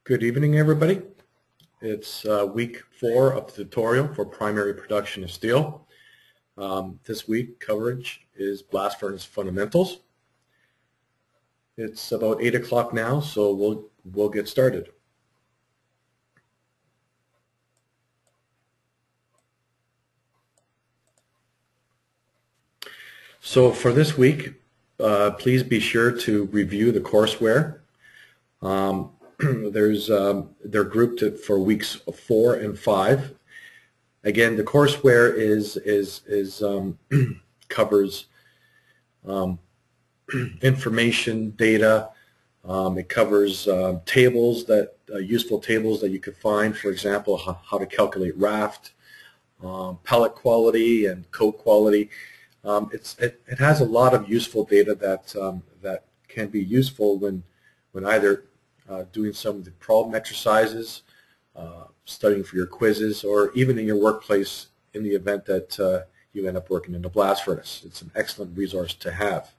Good evening, everybody. It's week 4 of the tutorial for primary production of steel. This week coverage is blast furnace fundamentals. It's about 8 o'clock now, so we'll get started. So for this week, please be sure to review the courseware. They're grouped for weeks 4 and 5. Again, the courseware covers information, data. It covers tables useful tables that you could find. For example, how to calculate raft, pellet quality, and coat quality. It has a lot of useful data that can be useful when either doing some of the problem exercises, studying for your quizzes, or even in your workplace in the event that you end up working in a blast furnace. It's an excellent resource to have.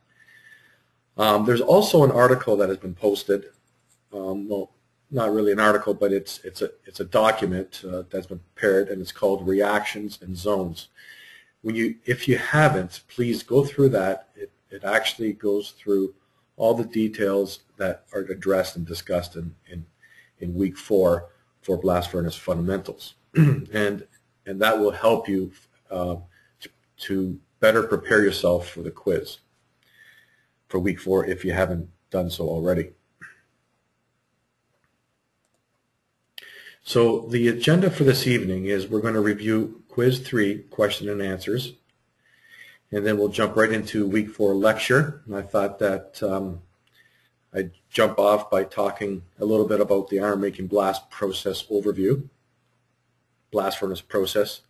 There's also an article that has been posted. Well, not really an article, but it's a document that's been prepared, and it's called Reactions and Zones. If you haven't, please go through that. It actually goes through all the details that are addressed and discussed in week 4 for blast furnace fundamentals, and that will help you to better prepare yourself for the quiz for week 4 if you haven't done so already. So the agenda for this evening is we're going to review quiz 3, question and answers. And then we'll jump right into week 4 lecture. And I thought that I'd jump off by talking a little bit about the iron making blast process overview, blast furnace process.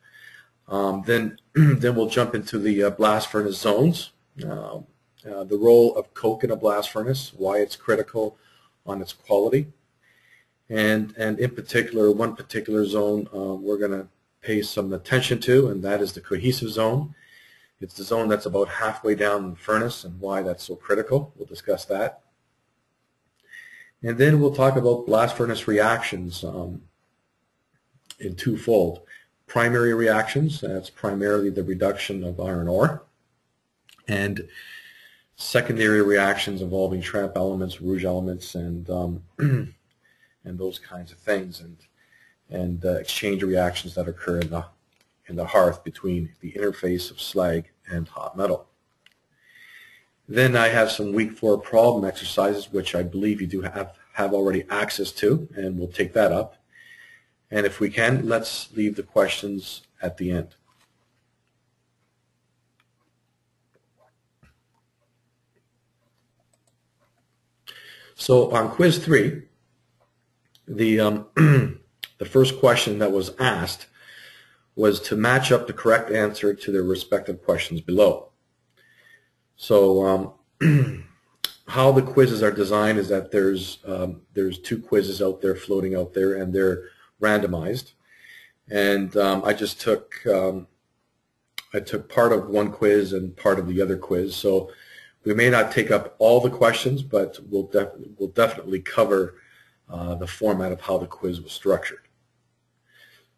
Then we'll jump into the blast furnace zones, the role of coke in a blast furnace, why it's critical on its quality. And in particular, one particular zone we're going to pay some attention to, and that is the cohesive zone. It's the zone that's about halfway down the furnace and why that's so critical. We'll discuss that. And then we'll talk about blast furnace reactions in twofold. Primary reactions, that's primarily the reduction of iron ore, and secondary reactions involving tramp elements, rouge elements, and those kinds of things, and exchange reactions that occur in the hearth between the interface of slag and hot metal. Then I have some week 4 problem exercises, which I believe you do have already access to, and we'll take that up. And if we can, let's leave the questions at the end. So on quiz 3, the first question that was asked was to match up the correct answer to the respective questions below. So how the quizzes are designed is that there's 2 quizzes out there floating out there, and they're randomized. And I took part of one quiz and part of the other quiz. So we may not take up all the questions, but we'll definitely cover the format of how the quiz was structured.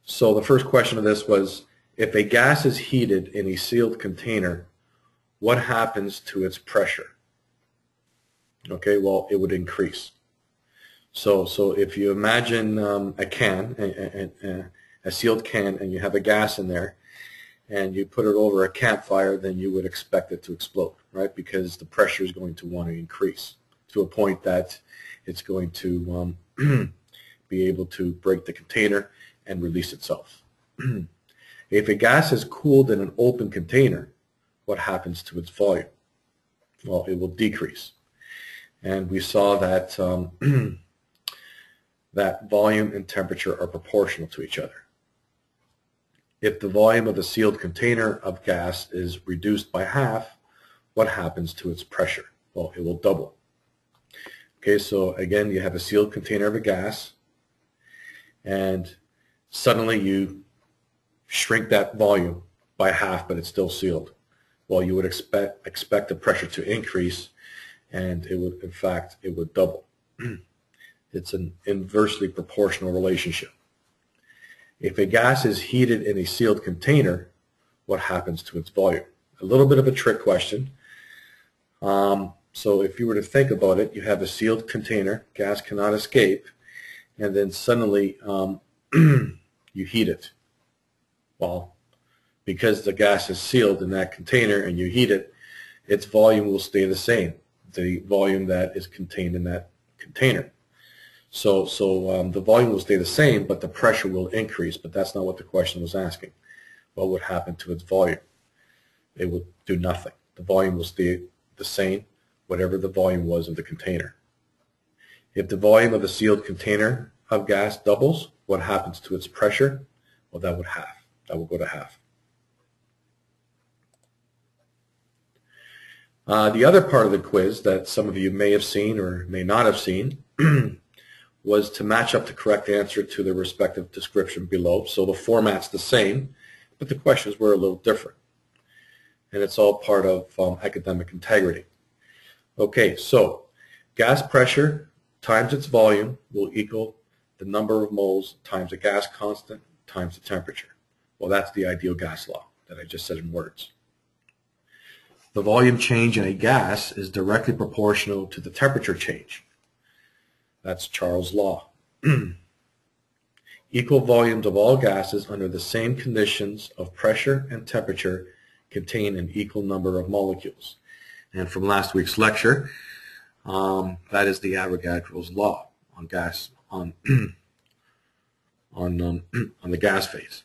So the first question of this was, if a gas is heated in a sealed container, what happens to its pressure? Okay, well, it would increase. So if you imagine a can, a sealed can, and you have a gas in there, and you put it over a campfire, then you would expect it to explode, right? Because the pressure is going to want to increase to a point that it's going to be able to break the container and release itself. If a gas is cooled in an open container, what happens to its volume? Well, it will decrease. And we saw that that volume and temperature are proportional to each other. If the volume of a sealed container of gas is reduced by half, what happens to its pressure? Well, it will double. Okay, so again, you have a sealed container of a gas, and suddenly you shrink that volume by half, but it's still sealed. Well, you would expect the pressure to increase, and it would, in fact, it would double. It's an inversely proportional relationship. If a gas is heated in a sealed container, what happens to its volume? A little bit of a trick question. So if you were to think about it, you have a sealed container, gas cannot escape, and then suddenly you heat it. Well, because the gas is sealed in that container and you heat it, its volume will stay the same, the volume that is contained in that container. So the volume will stay the same, but the pressure will increase, but that's not what the question was asking. What would happen to its volume? It would do nothing. The volume will stay the same, whatever the volume was of the container. If the volume of a sealed container of gas doubles, what happens to its pressure? Well, that will go to half. The other part of the quiz that some of you may have seen or may not have seen was to match up the correct answer to the respective description below. So the format's the same, but the questions were a little different. And it's all part of academic integrity. Okay, so gas pressure times its volume will equal the number of moles times the gas constant times the temperature. Well, that's the ideal gas law that I just said in words. The volume change in a gas is directly proportional to the temperature change. That's Charles' law. Equal volumes of all gases under the same conditions of pressure and temperature contain an equal number of molecules. And from last week's lecture, that is the Avogadro's law on gas on the gas phase.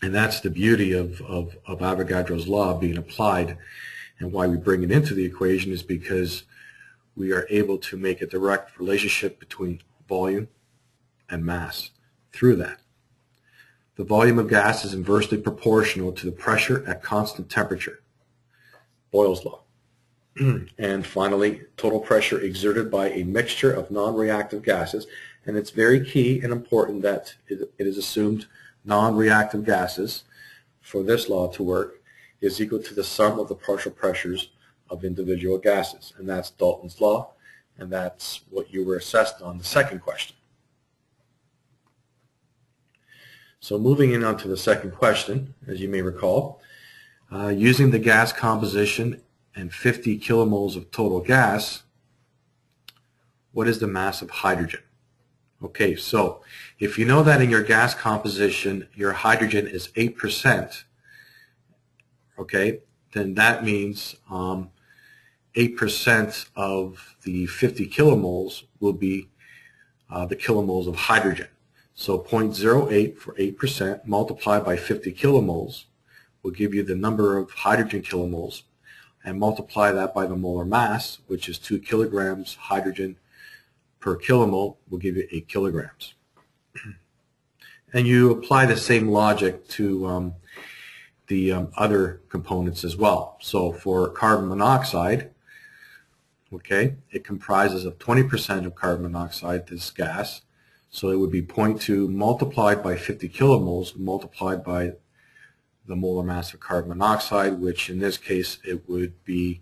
And that's the beauty of Avogadro's law being applied, and why we bring it into the equation is because we are able to make a direct relationship between volume and mass through that. The volume of gas is inversely proportional to the pressure at constant temperature. Boyle's law. And finally, total pressure exerted by a mixture of non-reactive gases, and it's very key and important that it is assumed non-reactive gases for this law to work is equal to the sum of the partial pressures of individual gases, and that's Dalton's law, and that's what you were assessed on the second question. So moving in on to the second question, as you may recall, using the gas composition and 50 kilomoles of total gas, what is the mass of hydrogen? Okay, so if you know that in your gas composition your hydrogen is 8%, okay, then that means 8% of the 50 kilomoles will be the kilomoles of hydrogen. So 0.08 for 8% multiplied by 50 kilomoles will give you the number of hydrogen kilomoles, and multiply that by the molar mass, which is 2 kilograms hydrogen per kilomole, will give you 8 kilograms. And you apply the same logic to the other components as well. So for carbon monoxide, okay, it comprises of 20% of carbon monoxide, this gas. So it would be 0.2 multiplied by 50 kilomoles multiplied by the molar mass of carbon monoxide, which in this case it would be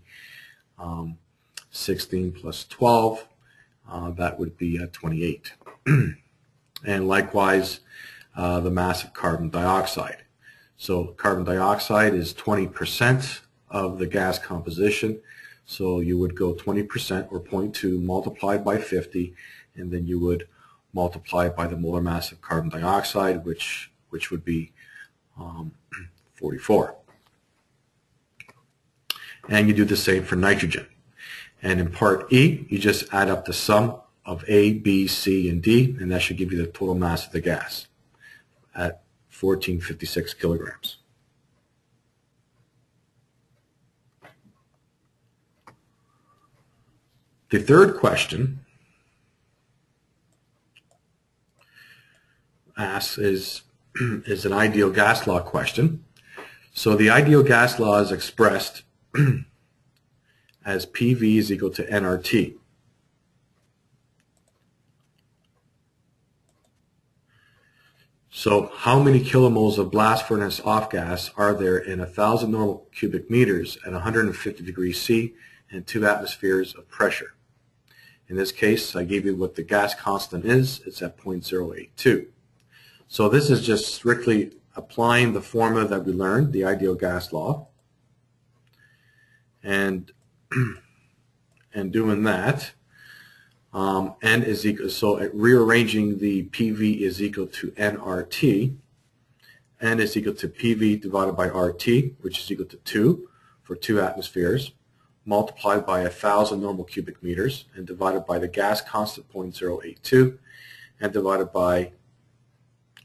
16 plus 12. That would be 28. And likewise, the mass of carbon dioxide. So carbon dioxide is 20% of the gas composition. So you would go 20% or 0.2 multiplied by 50, and then you would multiply it by the molar mass of carbon dioxide, which would be 44. And you do the same for nitrogen. And in part E, you just add up the sum of A, B, C, and D, and that should give you the total mass of the gas at 1456 kilograms. The third question asks is an ideal gas law question. So the ideal gas law is expressed as PV is equal to nRT. So how many kilomoles of blast furnace off gas are there in 1,000 normal cubic meters at 150 degrees C and 2 atmospheres of pressure? In this case, I gave you what the gas constant is. It's at 0.082. So this is just strictly applying the formula that we learned, the ideal gas law, and doing that. N is equal, so rearranging the PV is equal to nRT. N is equal to PV divided by RT, which is equal to 2 for 2 atmospheres, multiplied by 1,000 normal cubic meters, and divided by the gas constant 0.082, and divided by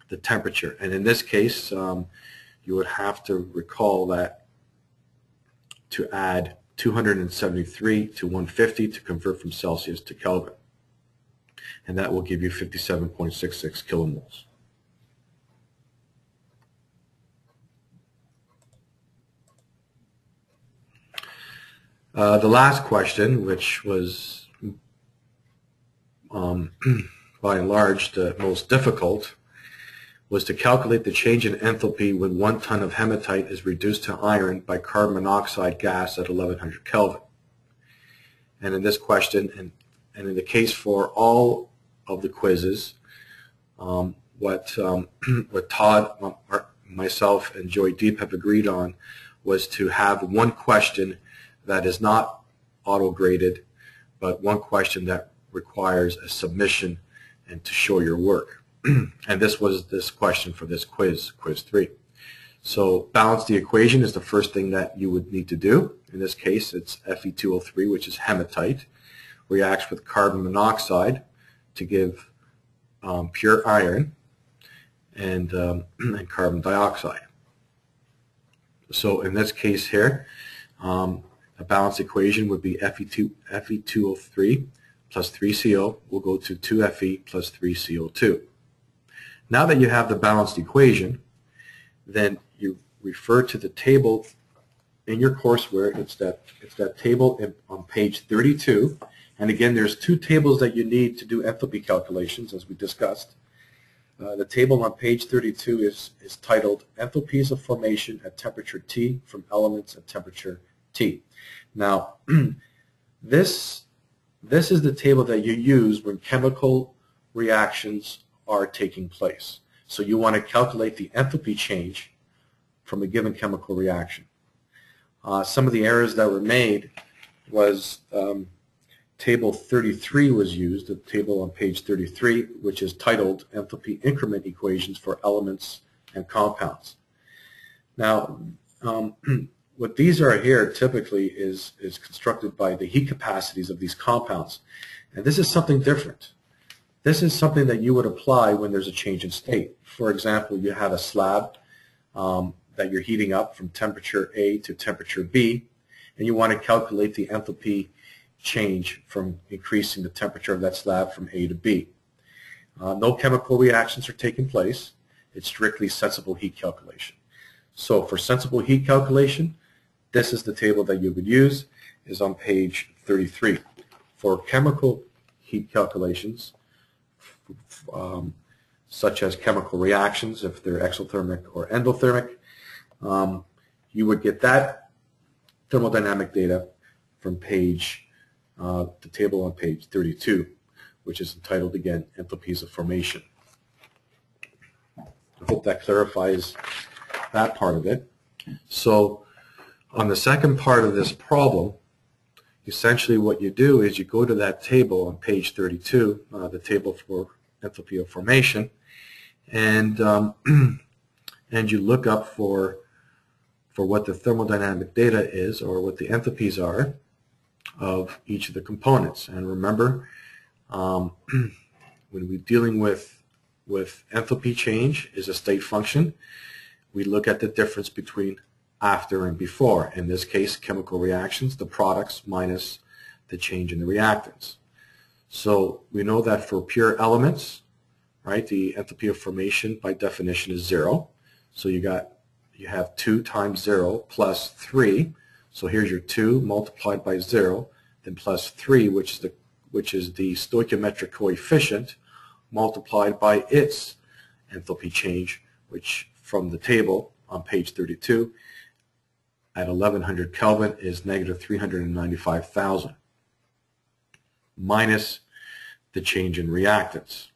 the temperature. And in this case, you would have to recall that to add 273 to 150 to convert from Celsius to Kelvin. And that will give you 57.66 kilomoles. The last question, which was by and large the most difficult, was to calculate the change in enthalpy when 1 ton of hematite is reduced to iron by carbon monoxide gas at 1100 Kelvin. And in this question, and in the case for all of the quizzes, what Todd, myself, and Joy Deep have agreed on was to have one question that is not auto-graded, but one question that requires a submission and to show your work. And this was this question for this quiz, quiz 3. So balance the equation is the first thing that you would need to do. In this case, it's Fe2O3, which is hematite, reacts with carbon monoxide to give pure iron and carbon dioxide. So in this case here, a balanced equation would be Fe2O3 plus 3CO will go to 2Fe plus 3CO2. Now that you have the balanced equation, then you refer to the table in your courseware. It's that table on page 32. And again, there's 2 tables that you need to do enthalpy calculations, as we discussed. The table on page 32 is titled Enthalpies of Formation at Temperature T from Elements at Temperature T. Now, this is the table that you use when chemical reactions are taking place. So you want to calculate the enthalpy change from a given chemical reaction. Some of the errors that were made was table 33 was used, the table on page 33, which is titled Enthalpy Increment Equations for Elements and Compounds. Now, what these are here typically is constructed by the heat capacities of these compounds. And this is something different. This is something that you would apply when there's a change in state. For example, you have a slab that you're heating up from temperature A to temperature B, and you want to calculate the enthalpy change from increasing the temperature of that slab from A to B. No chemical reactions are taking place. It's strictly sensible heat calculation. So for sensible heat calculation, this is the table that you would use, is on page 33. For chemical heat calculations, such as chemical reactions, if they're exothermic or endothermic, you would get that thermodynamic data from the table on page 32, which is entitled, again, Enthalpies of Formation. I hope that clarifies that part of it. So on the second part of this problem, essentially what you do is you go to that table on page 32, the table for enthalpy of formation, and you look up for what the thermodynamic data is, or what the enthalpies are of each of the components. And remember, when we're dealing with enthalpy change is a state function, we look at the difference between after and before. In this case, chemical reactions, the products minus the change in the reactants. So we know that for pure elements, right, the enthalpy of formation by definition is 0. So you have 2 times 0 plus 3. So here's your 2 multiplied by 0, then plus 3, which is the stoichiometric coefficient, multiplied by its enthalpy change, which from the table on page 32 at 1100 Kelvin is negative 395,000. minus the change in reactants.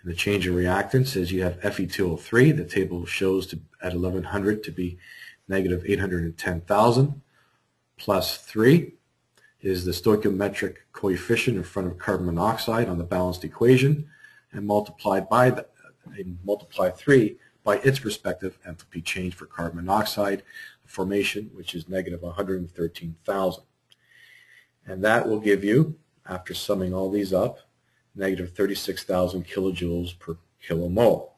And the change in reactants is you have Fe2O3, the table shows at 1100 to be negative 810,000, plus 3 is the stoichiometric coefficient in front of carbon monoxide on the balanced equation, and multiply 3 by its respective enthalpy change for carbon monoxide formation, which is negative 113,000. And that will give you, after summing all these up, negative 36,000 kilojoules per kilomole.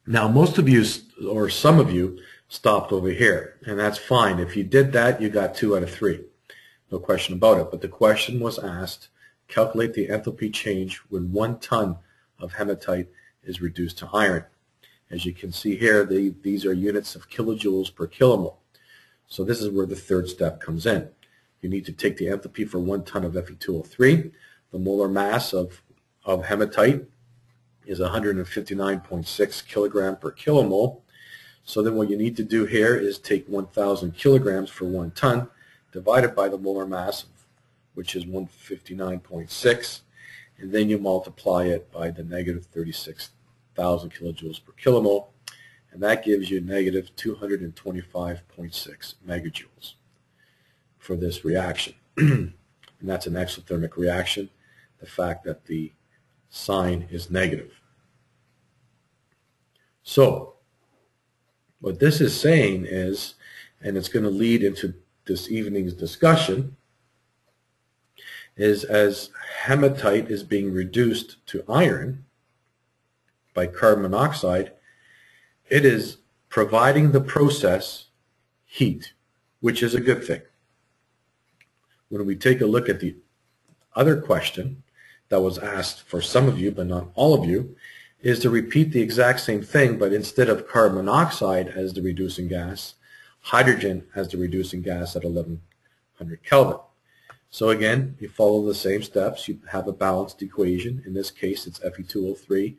Now, most of you, or some of you, stopped over here, and that's fine. If you did that, you got 2 out of 3. No question about it. But the question was asked, calculate the enthalpy change when 1 ton of hematite is reduced to iron. As you can see here, these are units of kilojoules per kilomole. So this is where the third step comes in. You need to take the enthalpy for 1 ton of Fe2O3. The molar mass of hematite is 159.6 kilogram per kilomole. So then what you need to do here is take 1,000 kilograms for 1 ton, divided by the molar mass, which is 159.6, and then you multiply it by the negative 36,000 kilojoules per kilomole, and that gives you negative 225.6 megajoules for this reaction. And that's an exothermic reaction, the fact that the sign is negative. So what this is saying is, and it's going to lead into this evening's discussion, is as hematite is being reduced to iron by carbon monoxide, it is providing the process heat, which is a good thing. When we take a look at the other question that was asked for some of you, but not all of you, is to repeat the exact same thing, but instead of carbon monoxide as the reducing gas, hydrogen as the reducing gas at 1100 Kelvin. So again, you follow the same steps. You have a balanced equation. In this case, it's Fe2O3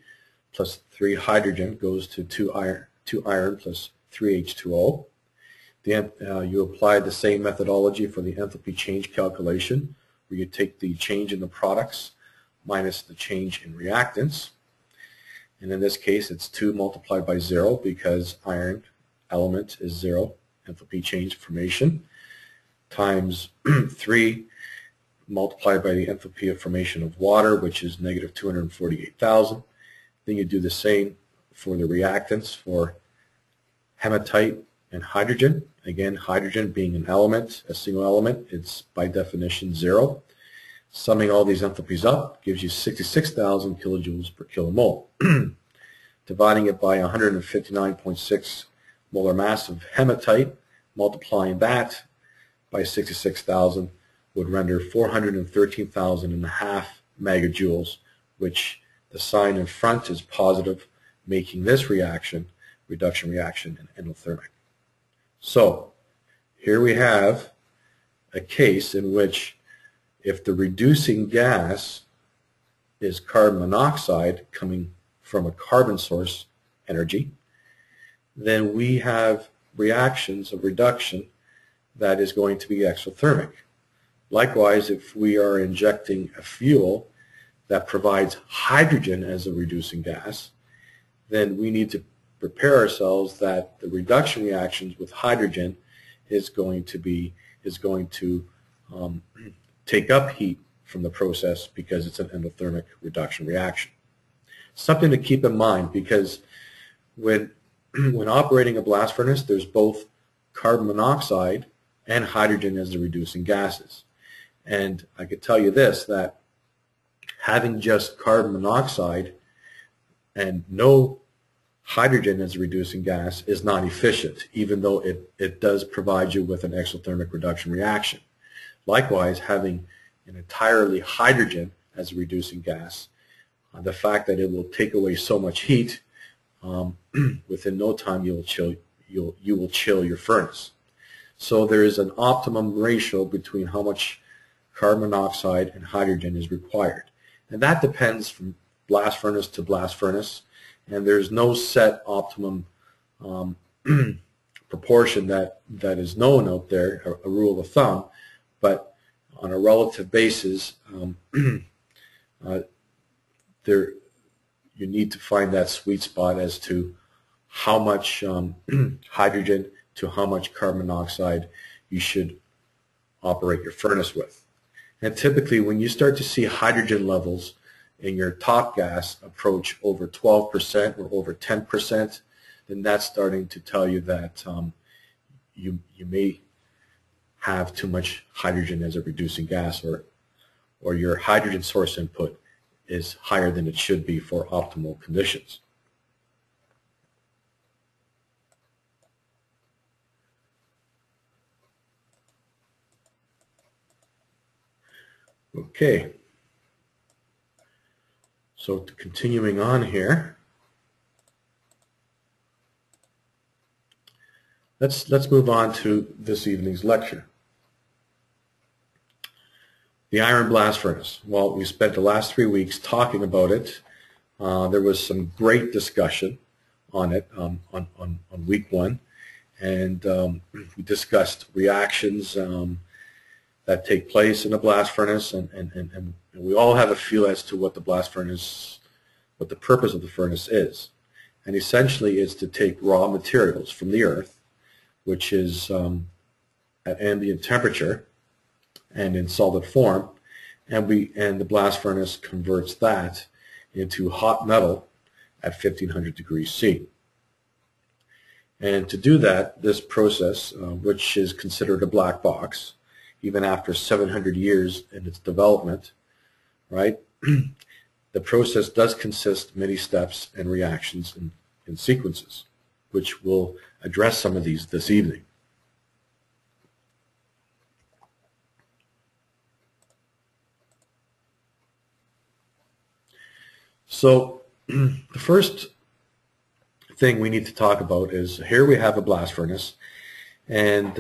plus 3 hydrogen goes to 2 iron plus 3 H2O. You apply the same methodology for the enthalpy change calculation, where you take the change in the products minus the change in reactants. And in this case, it's 2 multiplied by 0 because iron element is 0, enthalpy change formation, times 3 multiplied by the enthalpy of formation of water, which is negative 248,000. Then you do the same for the reactants for hematite and hydrogen. Again, hydrogen being an element, a single element, it's by definition 0. Summing all these enthalpies up gives you 66,000 kilojoules per kilomole. Dividing it by 159.6 molar mass of hematite, multiplying that by 66,000 would render 413,500 megajoules, which the sign in front is positive, making this reaction, reduction reaction, an endothermic. So here we have a case in which if the reducing gas is carbon monoxide coming from a carbon source energy, then we have reactions of reduction that is going to be exothermic. Likewise, if we are injecting a fuel that provides hydrogen as a reducing gas, then we need to prepare ourselves that the reduction reactions with hydrogen is going to take up heat from the process because it's an endothermic reduction reaction. Something to keep in mind, because when operating a blast furnace, there's both carbon monoxide and hydrogen as the reducing gases. And I could tell you this, that having just carbon monoxide and no hydrogen as a reducing gas is not efficient, even though it does provide you with an exothermic reduction reaction. Likewise, having an entirely hydrogen as a reducing gas, the fact that it will take away so much heat, within no time you will chill your furnace. So there is an optimum ratio between how much carbon monoxide and hydrogen is required. And that depends from blast furnace to blast furnace, and there's no set optimum proportion that is known out there, a rule of thumb, but on a relative basis, there you need to find that sweet spot as to how much hydrogen to how much carbon monoxide you should operate your furnace with. And typically when you start to see hydrogen levels in your top gas approach over 12% or over 10%, then that's starting to tell you that you may have too much hydrogen as a reducing gas, or your hydrogen source input is higher than it should be for optimal conditions. Okay, so continuing on here, let's move on to this evening's lecture. The iron blast furnace. Well, we spent the last 3 weeks talking about it. There was some great discussion on it on week 1, and we discussed reactions that take place in a blast furnace, and we all have a feel as to what the blast furnace, what the purpose of the furnace is. And essentially it's to take raw materials from the earth, which is at ambient temperature and in solid form, and the blast furnace converts that into hot metal at 1500 degrees C. And to do that, this process, which is considered a black box, even after 700 years in its development, right? The process does consist of many steps and reactions and sequences, which we'll address some of these this evening. So the first thing we need to talk about is, here we have a blast furnace, and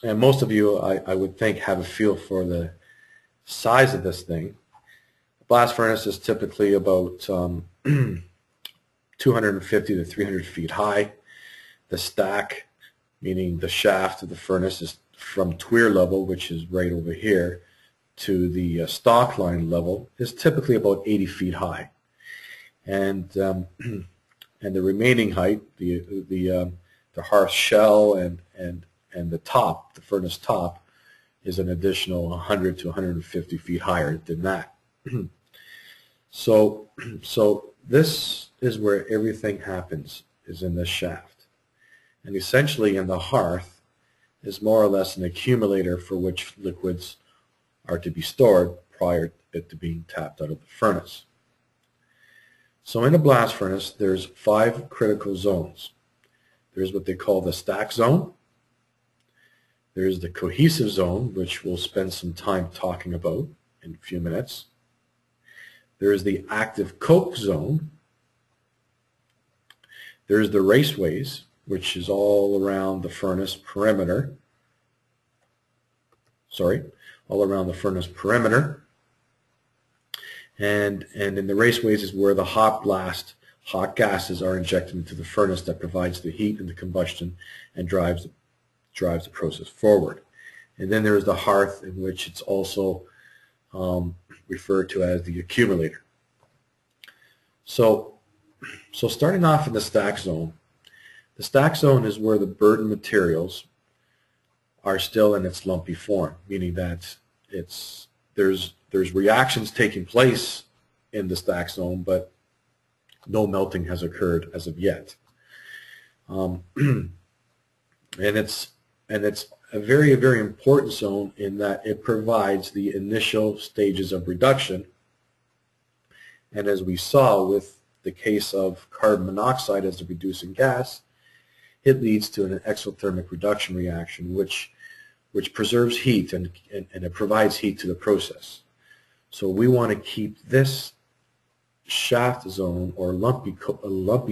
most of you, I would think, have a feel for the size of this thing. A blast furnace is typically about 250 to 300 feet high. The stack, meaning the shaft of the furnace, is from tweer level, which is right over here, to the stock line level, is typically about 80 feet high. And the remaining height, the hearth shell and the top, the furnace top, is an additional 100 to 150 feet higher than that. So this is where everything happens, is in this shaft. And essentially in the hearth is more or less an accumulator for which liquids are to be stored prior to being tapped out of the furnace. So in a blast furnace, there's 5 critical zones. There's what they call the stack zone. There's the cohesive zone, which we'll spend some time talking about in a few minutes. There's the active coke zone. There's the raceways, which is all around the furnace perimeter. All around the furnace perimeter. And in the raceways is where the hot gases are injected into the furnace that provides the heat and the combustion and drives the process forward. And then there is the hearth, in which it's also referred to as the accumulator. So starting off in the stack zone, the stack zone is where the burden materials are still in its lumpy form, meaning that there's reactions taking place in the stack zone, but no melting has occurred as of yet. And it's a very, very important zone in that it provides the initial stages of reduction. And as we saw with the case of carbon monoxide as a reducing gas, it leads to an exothermic reduction reaction, which preserves heat and it provides heat to the process. So we want to keep this shaft zone or lumpy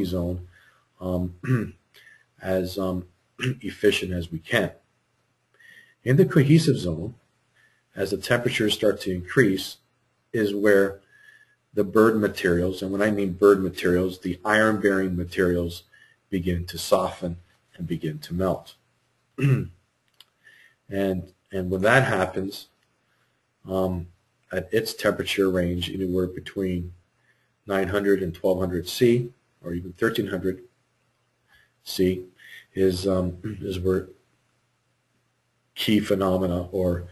zone as efficient as we can. In the cohesive zone, as the temperatures start to increase, is where the burden materials, and when I mean burden materials, the iron-bearing materials, begin to soften and begin to melt. and when that happens, at its temperature range, anywhere between 900 and 1200 C, or even 1300 C, is where key phenomena or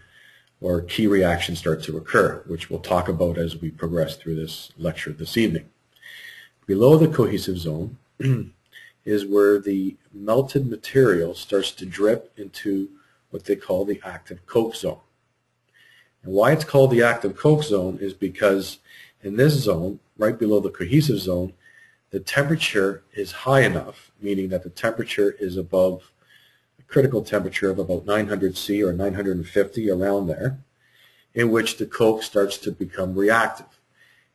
key reactions start to occur, which we'll talk about as we progress through this lecture this evening. Below the cohesive zone is where the melted material starts to drip into what they call the active coke zone. And why it's called the active coke zone is because in this zone, right below the cohesive zone, the temperature is high enough, meaning that the temperature is above a critical temperature of about 900 C or 950, around there, in which the coke starts to become reactive.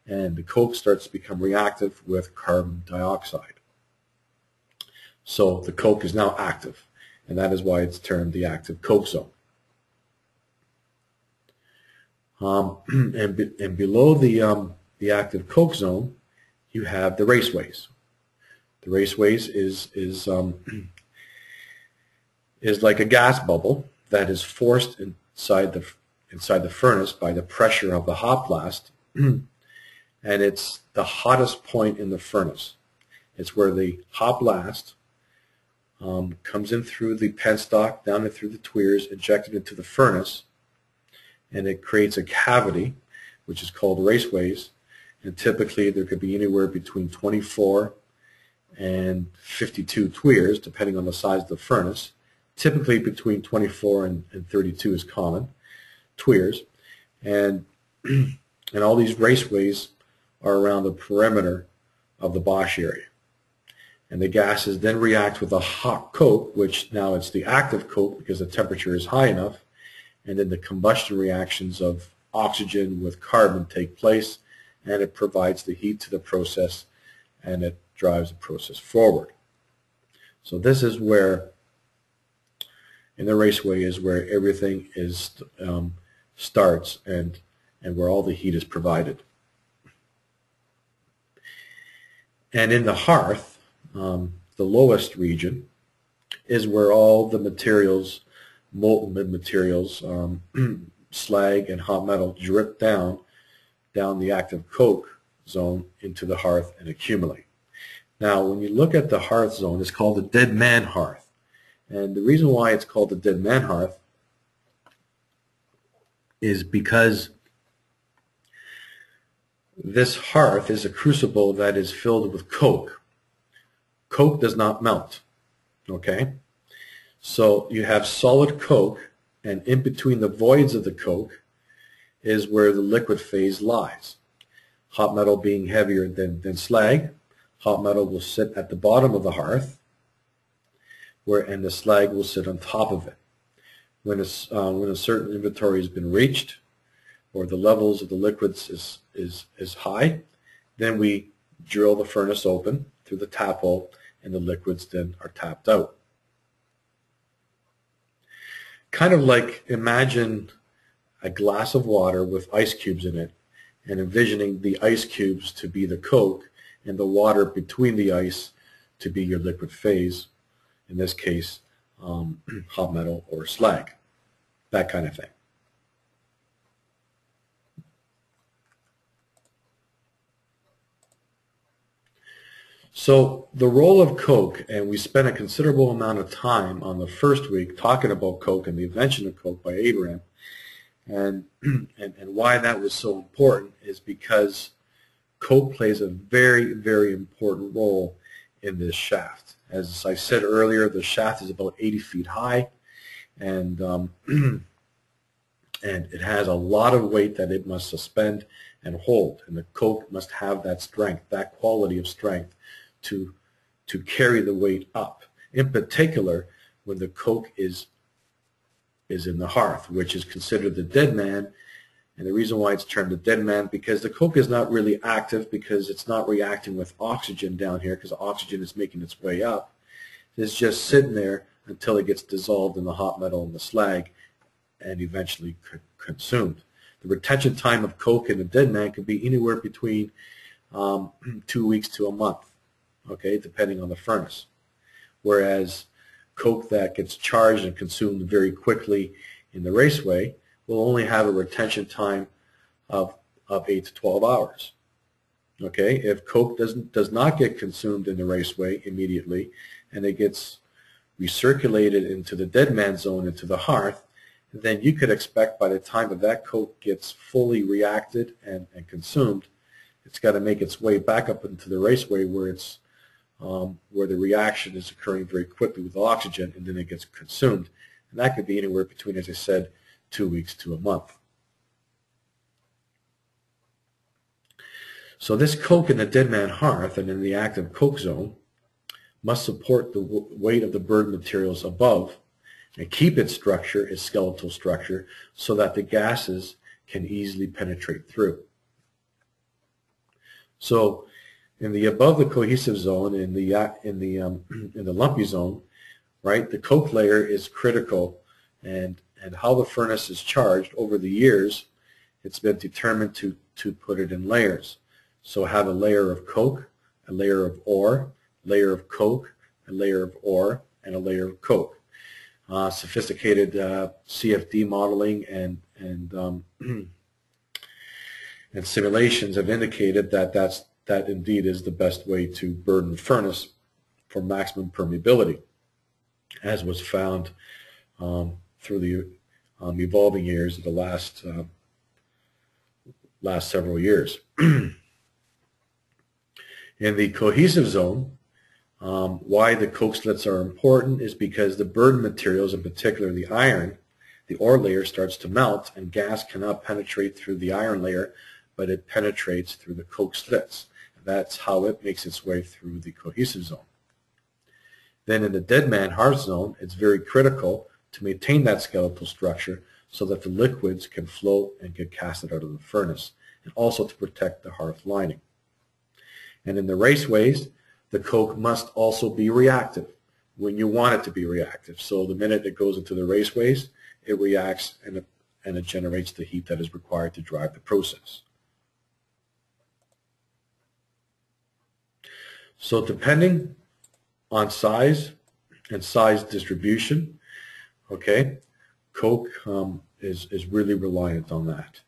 And the coke starts to become reactive with carbon dioxide. So the coke is now active, and that is why it's termed the active coke zone. And below the active coke zone, you have the raceways. The raceways is like a gas bubble that is forced inside the furnace by the pressure of the hot blast, and it's the hottest point in the furnace. It's where the hot blast comes in through the penstock, down and through the tuyeres, injected into the furnace, and it creates a cavity, which is called raceways. And typically there could be anywhere between 24 and 52 tuyeres, depending on the size of the furnace. Typically between 24 and 32 is common, tuyeres. And all these raceways are around the perimeter of the Bosch area. And the gases then react with a hot coke, which now it's the active coke because the temperature is high enough, and then the combustion reactions of oxygen with carbon take place, and it provides the heat to the process, and it drives the process forward. So this is where, in the raceway, is where everything is starts and where all the heat is provided. And in the hearth, the lowest region, is where all the materials, molten materials, slag and hot metal, drip down the active coke zone into the hearth and accumulate. Now, when you look at the hearth zone, it's called the dead man hearth. And the reason why it's called the dead man hearth is because this hearth is a crucible that is filled with coke. Coke does not melt, okay? So you have solid coke, and in between the voids of the coke is where the liquid phase lies. Hot metal being heavier than slag, hot metal will sit at the bottom of the hearth, and the slag will sit on top of it. When a certain inventory has been reached, or the levels of the liquids is high, then we drill the furnace open through the tap hole, and the liquids then are tapped out. Kind of like, imagine a glass of water with ice cubes in it, and envisioning the ice cubes to be the coke and the water between the ice to be your liquid phase, in this case hot metal or slag, that kind of thing. So the role of coke, and we spent a considerable amount of time on the first week talking about coke and the invention of coke by Abraham, and why that was so important is because coke plays a very, very important role in this shaft. As I said earlier, the shaft is about 80 feet high, and it has a lot of weight that it must suspend and hold, and the coke must have that strength, that quality of strength to carry the weight up. In particular, when the coke is in the hearth, which is considered the dead man. And the reason why it's termed the dead man, because the coke is not really active, because it's not reacting with oxygen down here, because oxygen is making its way up. It's just sitting there until it gets dissolved in the hot metal and the slag and eventually consumed. The retention time of coke in a dead man could be anywhere between 2 weeks to a month, okay, depending on the furnace. Whereas coke that gets charged and consumed very quickly in the raceway will only have a retention time of 8 to 12 hours. Okay, if coke does not get consumed in the raceway immediately and it gets recirculated into the dead man zone, into the hearth, then you could expect by the time that coke gets fully reacted and consumed, it's got to make its way back up into the raceway where the reaction is occurring very quickly with oxygen, and then it gets consumed. And that could be anywhere between, as I said, 2 weeks to a month. So this coke in the dead man hearth and in the active coke zone must support the weight of the burden materials above and keep its structure, its skeletal structure, so that the gases can easily penetrate through. So in the above the cohesive zone, in the lumpy zone, right, the coke layer is critical, and how the furnace is charged over the years, it's been determined to put it in layers. So have a layer of coke, a layer of ore, layer of coke, a layer of ore, and a layer of coke. Sophisticated CFD modeling and simulations have indicated that indeed is the best way to burden the furnace for maximum permeability, as was found through the evolving years of the last several years. In the cohesive zone, why the coke slits are important is because the burden materials, in particular the iron, the ore layer starts to melt and gas cannot penetrate through the iron layer, but it penetrates through the coke slits. That's how it makes its way through the cohesive zone. Then in the dead man hearth zone, it's very critical to maintain that skeletal structure so that the liquids can flow and get casted out of the furnace, and also to protect the hearth lining. And in the raceways, the coke must also be reactive when you want it to be reactive. So the minute it goes into the raceways, it reacts and it generates the heat that is required to drive the process. So depending on size and size distribution, okay, coke is really reliant on that.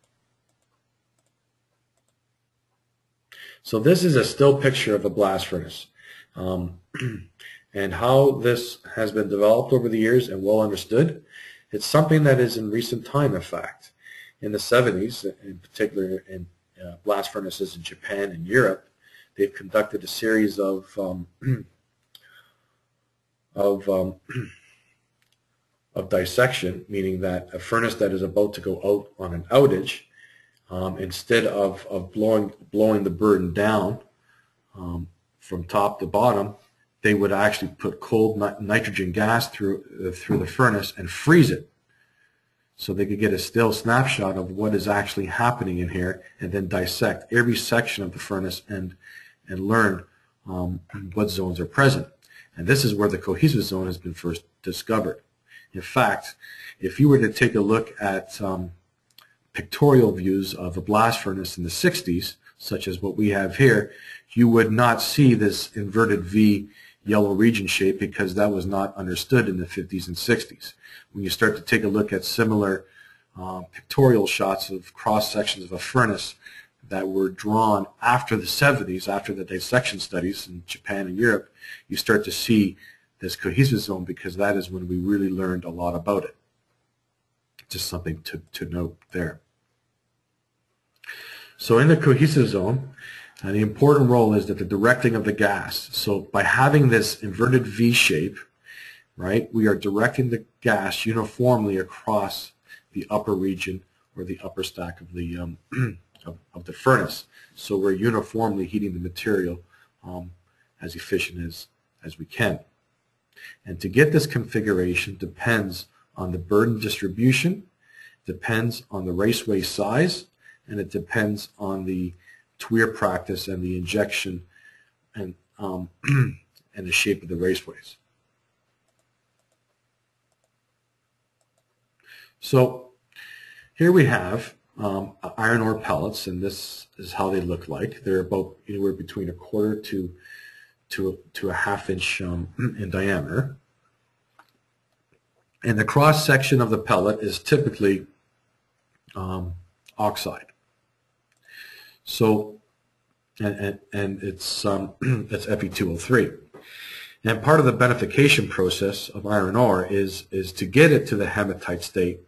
So this is a still picture of a blast furnace. And how this has been developed over the years and well understood, it's something that is in recent time, in fact. In the 70s, in particular in blast furnaces in Japan and Europe, they've conducted a series of dissection, meaning that a furnace that is about to go out on an outage, instead of blowing the burden down from top to bottom, they would actually put cold nitrogen gas through the furnace and freeze it, so they could get a still snapshot of what is actually happening in here, and then dissect every section of the furnace and learn what zones are present. And this is where the cohesive zone has been first discovered. In fact, if you were to take a look at pictorial views of a blast furnace in the 60s, such as what we have here, you would not see this inverted V yellow region shape, because that was not understood in the 50s and 60s. When you start to take a look at similar pictorial shots of cross sections of a furnace that were drawn after the 70s, after the dissection studies in Japan and Europe, you start to see this cohesive zone, because that is when we really learned a lot about it. Just something to note there. So in the cohesive zone, the important role is that the directing of the gas. So by having this inverted V shape, right, we are directing the gas uniformly across the upper region or the upper stack of the of the furnace. So we're uniformly heating the material as efficient as we can. And to get this configuration depends on the burden distribution, depends on the raceway size, and it depends on the TWEER practice and the injection and and the shape of the raceways. So here we have iron ore pellets, and this is how they look like. They're about anywhere between a quarter to a half inch in diameter. And the cross section of the pellet is typically oxide. So, and it's it's Fe2O3. And part of the beneficiation process of iron ore is to get it to the hematite state,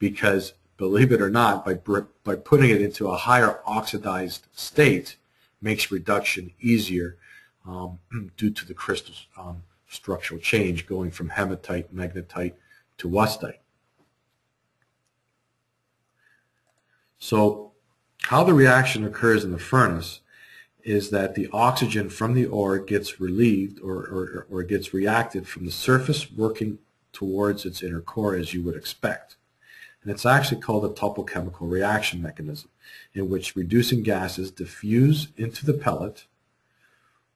because believe it or not, by putting it into a higher oxidized state makes reduction easier due to the crystal structural change going from hematite, magnetite to wustite. So how the reaction occurs in the furnace is that the oxygen from the ore gets relieved or gets reacted from the surface working towards its inner core, as you would expect. And it's actually called a topochemical reaction mechanism, in which reducing gases diffuse into the pellet,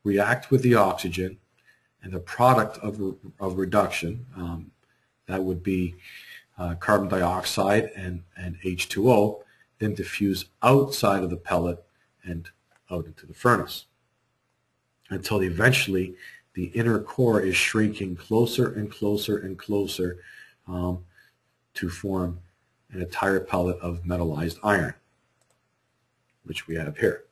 react with the oxygen, and the product of reduction, that would be carbon dioxide and H2O, then diffuse outside of the pellet and out into the furnace, until eventually the inner core is shrinking closer and closer and closer to form an entire pellet of metallized iron, which we have here.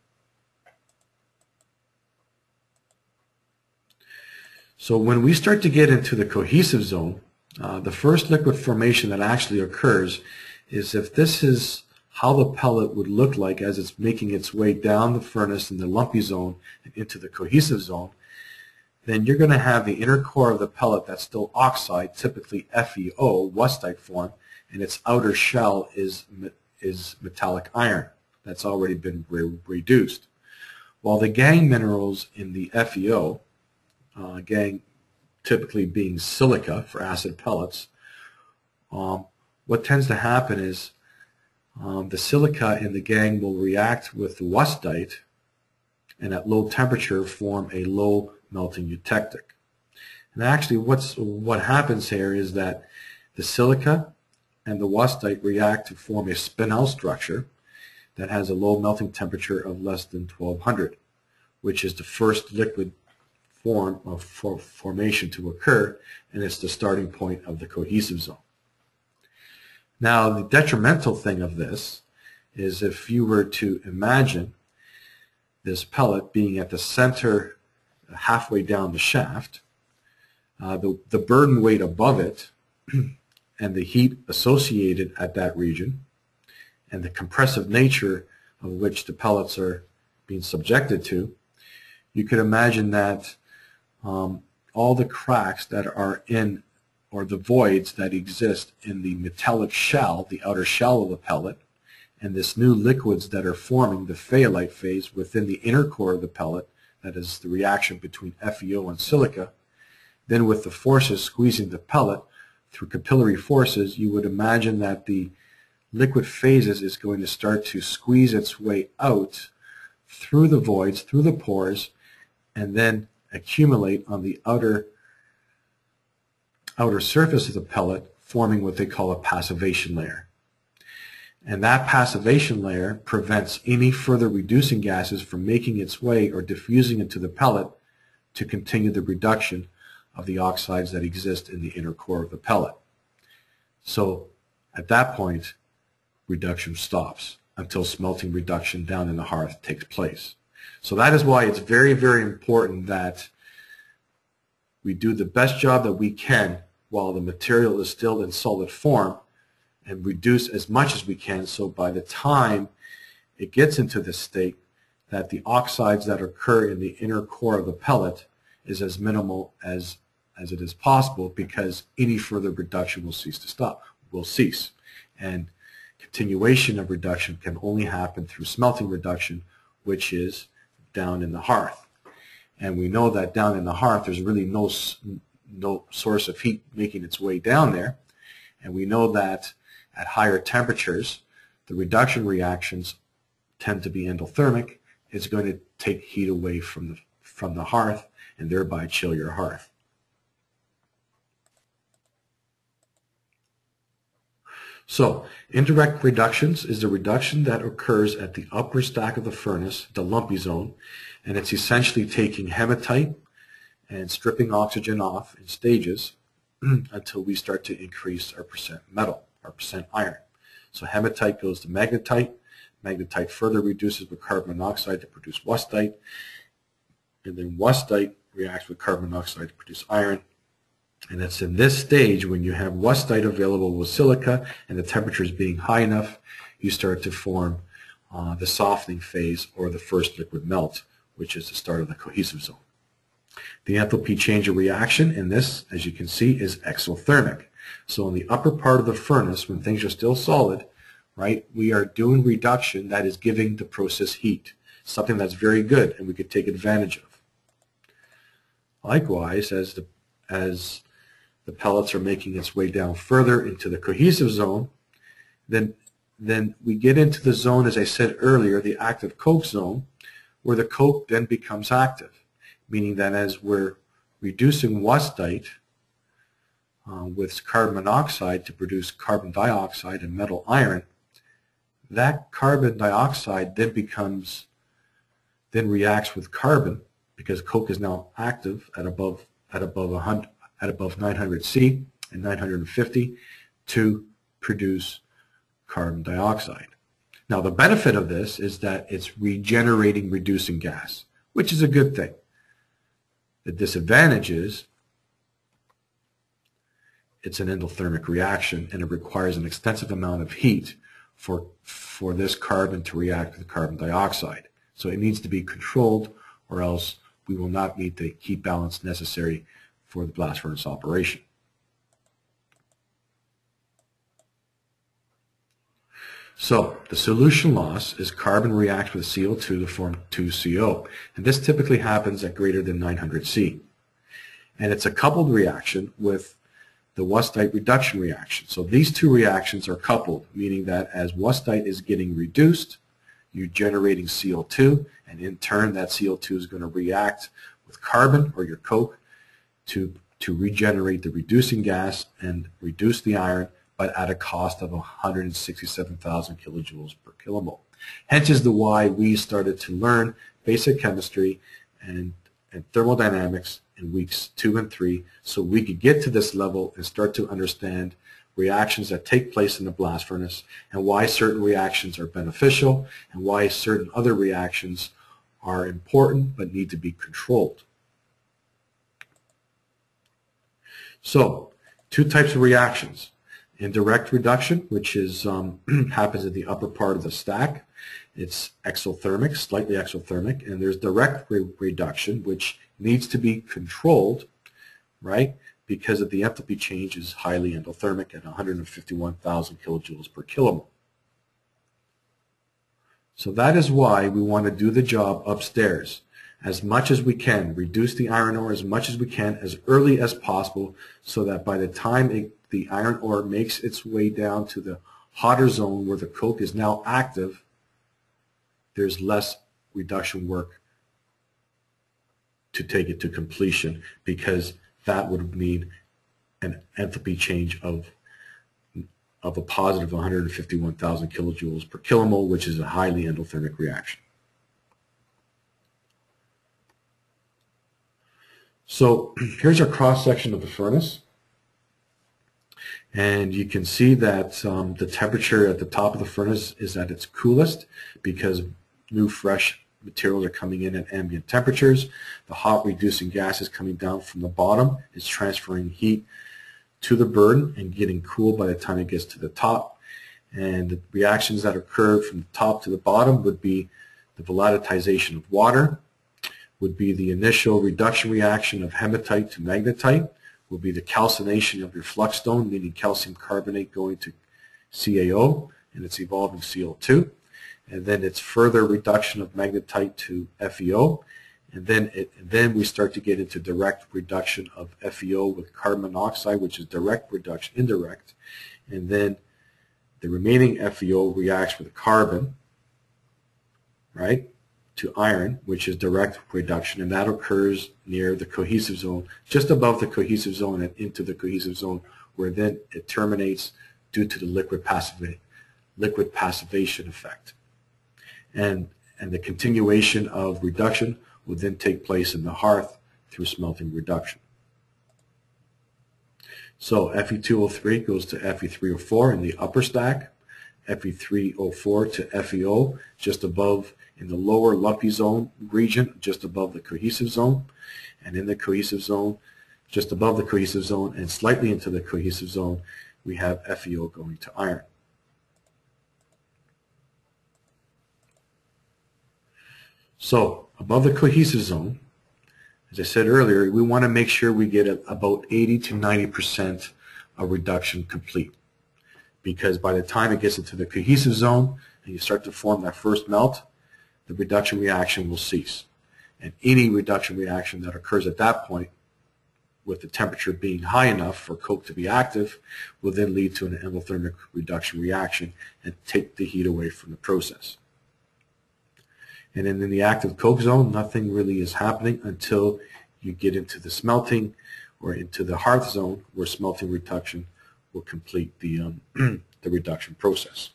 So when we start to get into the cohesive zone, the first liquid formation that actually occurs is, if this is how the pellet would look like as it's making its way down the furnace in the lumpy zone and into the cohesive zone, then you're going to have the inner core of the pellet that's still oxide, typically FeO, wustite form, and its outer shell is metallic iron that's already been reduced. While the gangue minerals in the FeO, gangue typically being silica for acid pellets, what tends to happen is the silica in the gangue will react with the wustite and at low temperature form a low melting eutectic. And actually what happens here is that the silica and the wustite react to form a spinel structure that has a low melting temperature of less than 1200, which is the first liquid form of formation to occur, and it's the starting point of the cohesive zone. Now, the detrimental thing of this is, if you were to imagine this pellet being at the center, halfway down the shaft, the burden weight above it and the heat associated at that region and the compressive nature of which the pellets are being subjected to, you could imagine that all the cracks that are in, or the voids that exist in the metallic shell, the outer shell of the pellet, and this new liquids that are forming the phayolite phase within the inner core of the pellet, that is the reaction between FeO and silica, then with the forces squeezing the pellet through capillary forces, you would imagine that the liquid phases is going to start to squeeze its way out through the voids, through the pores, and then accumulate on the outer surface of the pellet, forming what they call a passivation layer. And that passivation layer prevents any further reducing gases from making its way or diffusing into the pellet to continue the reduction of the oxides that exist in the inner core of the pellet. So at that point, reduction stops until smelting reduction down in the hearth takes place. So that is why it's very, very important that we do the best job that we can while the material is still in solid form, and reduce as much as we can, so by the time it gets into this state, that the oxides that occur in the inner core of the pellet is as minimal as it is possible, because any further reduction will cease. And continuation of reduction can only happen through smelting reduction, which is down in the hearth. And we know that down in the hearth there's really no source of heat making its way down there. And we know that at higher temperatures, the reduction reactions tend to be endothermic. It's going to take heat away from the hearth and thereby chill your hearth. So, indirect reductions is the reduction that occurs at the upper stack of the furnace, the lumpy zone, and it's essentially taking hematite and stripping oxygen off in stages until we start to increase our percent metal, our percent iron. So hematite goes to magnetite. Magnetite further reduces with carbon monoxide to produce wustite. And then wustite reacts with carbon monoxide to produce iron. And it's in this stage when you have wustite available with silica and the temperature is being high enough, you start to form the softening phase or the first liquid melt, which is the start of the cohesive zone. The enthalpy change of reaction in this, as you can see, is exothermic. So in the upper part of the furnace, when things are still solid, right, we are doing reduction that is giving the process heat, something that's very good and we could take advantage of. Likewise, as the pellets are making its way down further into the cohesive zone, then we get into the zone, as I said earlier, the active coke zone, where the coke then becomes active, meaning that as we're reducing wustite with carbon monoxide to produce carbon dioxide and metal iron, that carbon dioxide then reacts with carbon, because coke is now active at above 900 C and 950 to produce carbon dioxide. Now the benefit of this is that it's regenerating reducing gas, which is a good thing. The disadvantage is it's an endothermic reaction and it requires an extensive amount of heat for this carbon to react with carbon dioxide. So it needs to be controlled, or else we will not meet the heat balance necessary for the blast furnace operation. So the solution loss is carbon reacts with CO2 to form 2CO, and this typically happens at greater than 900 C. And it's a coupled reaction with the wustite reduction reaction. So these two reactions are coupled, meaning that as wustite is getting reduced, you're generating CO2, and in turn that CO2 is going to react with carbon or your coke to regenerate the reducing gas and reduce the iron, but at a cost of 167,000 kilojoules per kilomole. Hence is the why we started to learn basic chemistry and thermodynamics in weeks 2 and 3, so we could get to this level and start to understand reactions that take place in the blast furnace and why certain reactions are beneficial and why certain other reactions are important but need to be controlled. So, two types of reactions. Indirect reduction, which is happens in the upper part of the stack. It's exothermic, slightly exothermic, and there's direct reduction, which needs to be controlled, right, because of the enthalpy change is highly endothermic at 151,000 kilojoules per kilomole. So that is why we want to do the job upstairs as much as we can, reduce the iron ore as much as we can as early as possible, so that by the time the iron ore makes its way down to the hotter zone where the coke is now active, there's less reduction work to take it to completion, because that would mean an enthalpy change of a positive 151,000 kilojoules per kilomole, which is a highly endothermic reaction. So here's our cross-section of the furnace. And you can see that the temperature at the top of the furnace is at its coolest because new fresh materials are coming in at ambient temperatures. The hot reducing gas is coming down from the bottom. It's transferring heat to the burn and getting cool by the time it gets to the top. And the reactions that occur from the top to the bottom would be the volatilization of water, would be the initial reduction reaction of hematite to magnetite, will be the calcination of your flux stone, meaning calcium carbonate going to CaO, and it's evolving CO2. And then it's further reduction of magnetite to FeO, and then we start to get into direct reduction of FeO with carbon monoxide, which is direct reduction, indirect, and then the remaining FeO reacts with carbon, right, to iron, which is direct reduction, and that occurs near the cohesive zone, just above the cohesive zone and into the cohesive zone, where then it terminates due to the liquid passivation effect. And the continuation of reduction will then take place in the hearth through smelting reduction. So Fe2O3 goes to Fe3O4 in the upper stack, Fe3O4 to FeO just above in the lower lumpy zone region, just above the cohesive zone, and in the cohesive zone, just above the cohesive zone and slightly into the cohesive zone, we have FeO going to iron. So above the cohesive zone, as I said earlier, we want to make sure we get about 80 to 90% of reduction complete, because by the time it gets into the cohesive zone and you start to form that first melt, the reduction reaction will cease. And any reduction reaction that occurs at that point, with the temperature being high enough for coke to be active, will then lead to an endothermic reduction reaction and take the heat away from the process. And then in the active coke zone, nothing really is happening until you get into the smelting or into the hearth zone, where smelting reduction will complete the reduction process.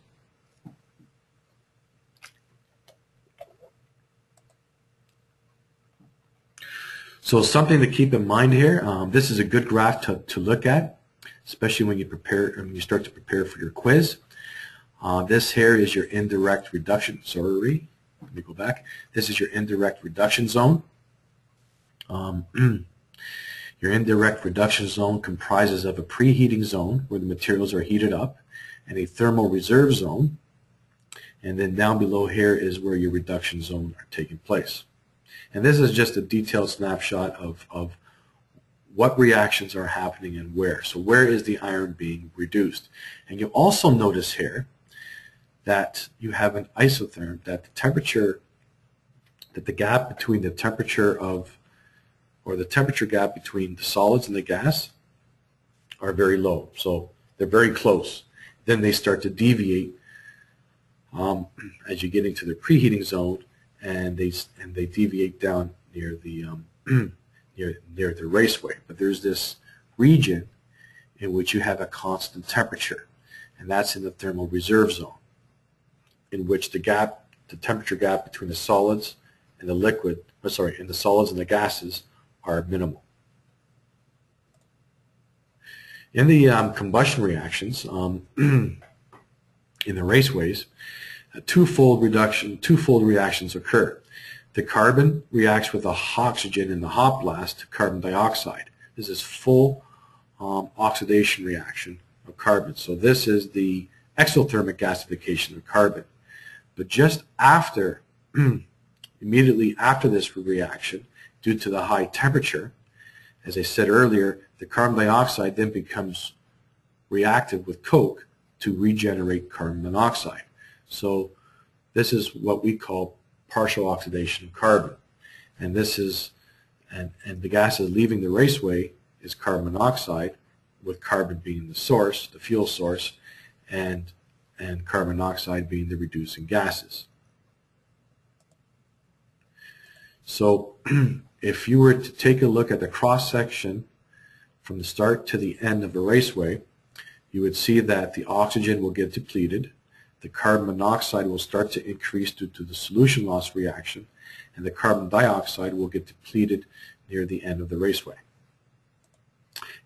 So something to keep in mind here, this is a good graph to look at, especially when you start to prepare for your quiz. This here is your indirect reduction. Sorry, let me go back. This is your indirect reduction zone. Your indirect reduction zone comprises of a preheating zone where the materials are heated up, and a thermal reserve zone. And then down below here is where your reduction zone are taking place. And this is just a detailed snapshot of what reactions are happening and where. So where is the iron being reduced? And you'll also notice here that you have an isotherm, that the temperature, that the gap between the temperature of, or the temperature gap between the solids and the gas are very low. So they're very close. Then they start to deviate as you get into the preheating zone, and they deviate down near the near the raceway. But there's this region in which you have a constant temperature, and that's in the thermal reserve zone, in which the temperature gap between the solids and the liquid, in the solids and the gases are minimal. In the combustion reactions, in the raceways, twofold reactions occur. The carbon reacts with the oxygen in the hot blast to carbon dioxide. This is full oxidation reaction of carbon. So this is the exothermic gasification of carbon. But just after, immediately after this reaction, due to the high temperature, as I said earlier, the carbon dioxide then becomes reactive with coke to regenerate carbon monoxide. So this is what we call partial oxidation of carbon. And this is, and the gases leaving the raceway is carbon monoxide, with carbon being the source, the fuel source, and carbon monoxide being the reducing gases. So if you were to take a look at the cross-section from the start to the end of a raceway, you would see that the oxygen will get depleted, the carbon monoxide will start to increase due to the solution loss reaction, and the carbon dioxide will get depleted near the end of the raceway.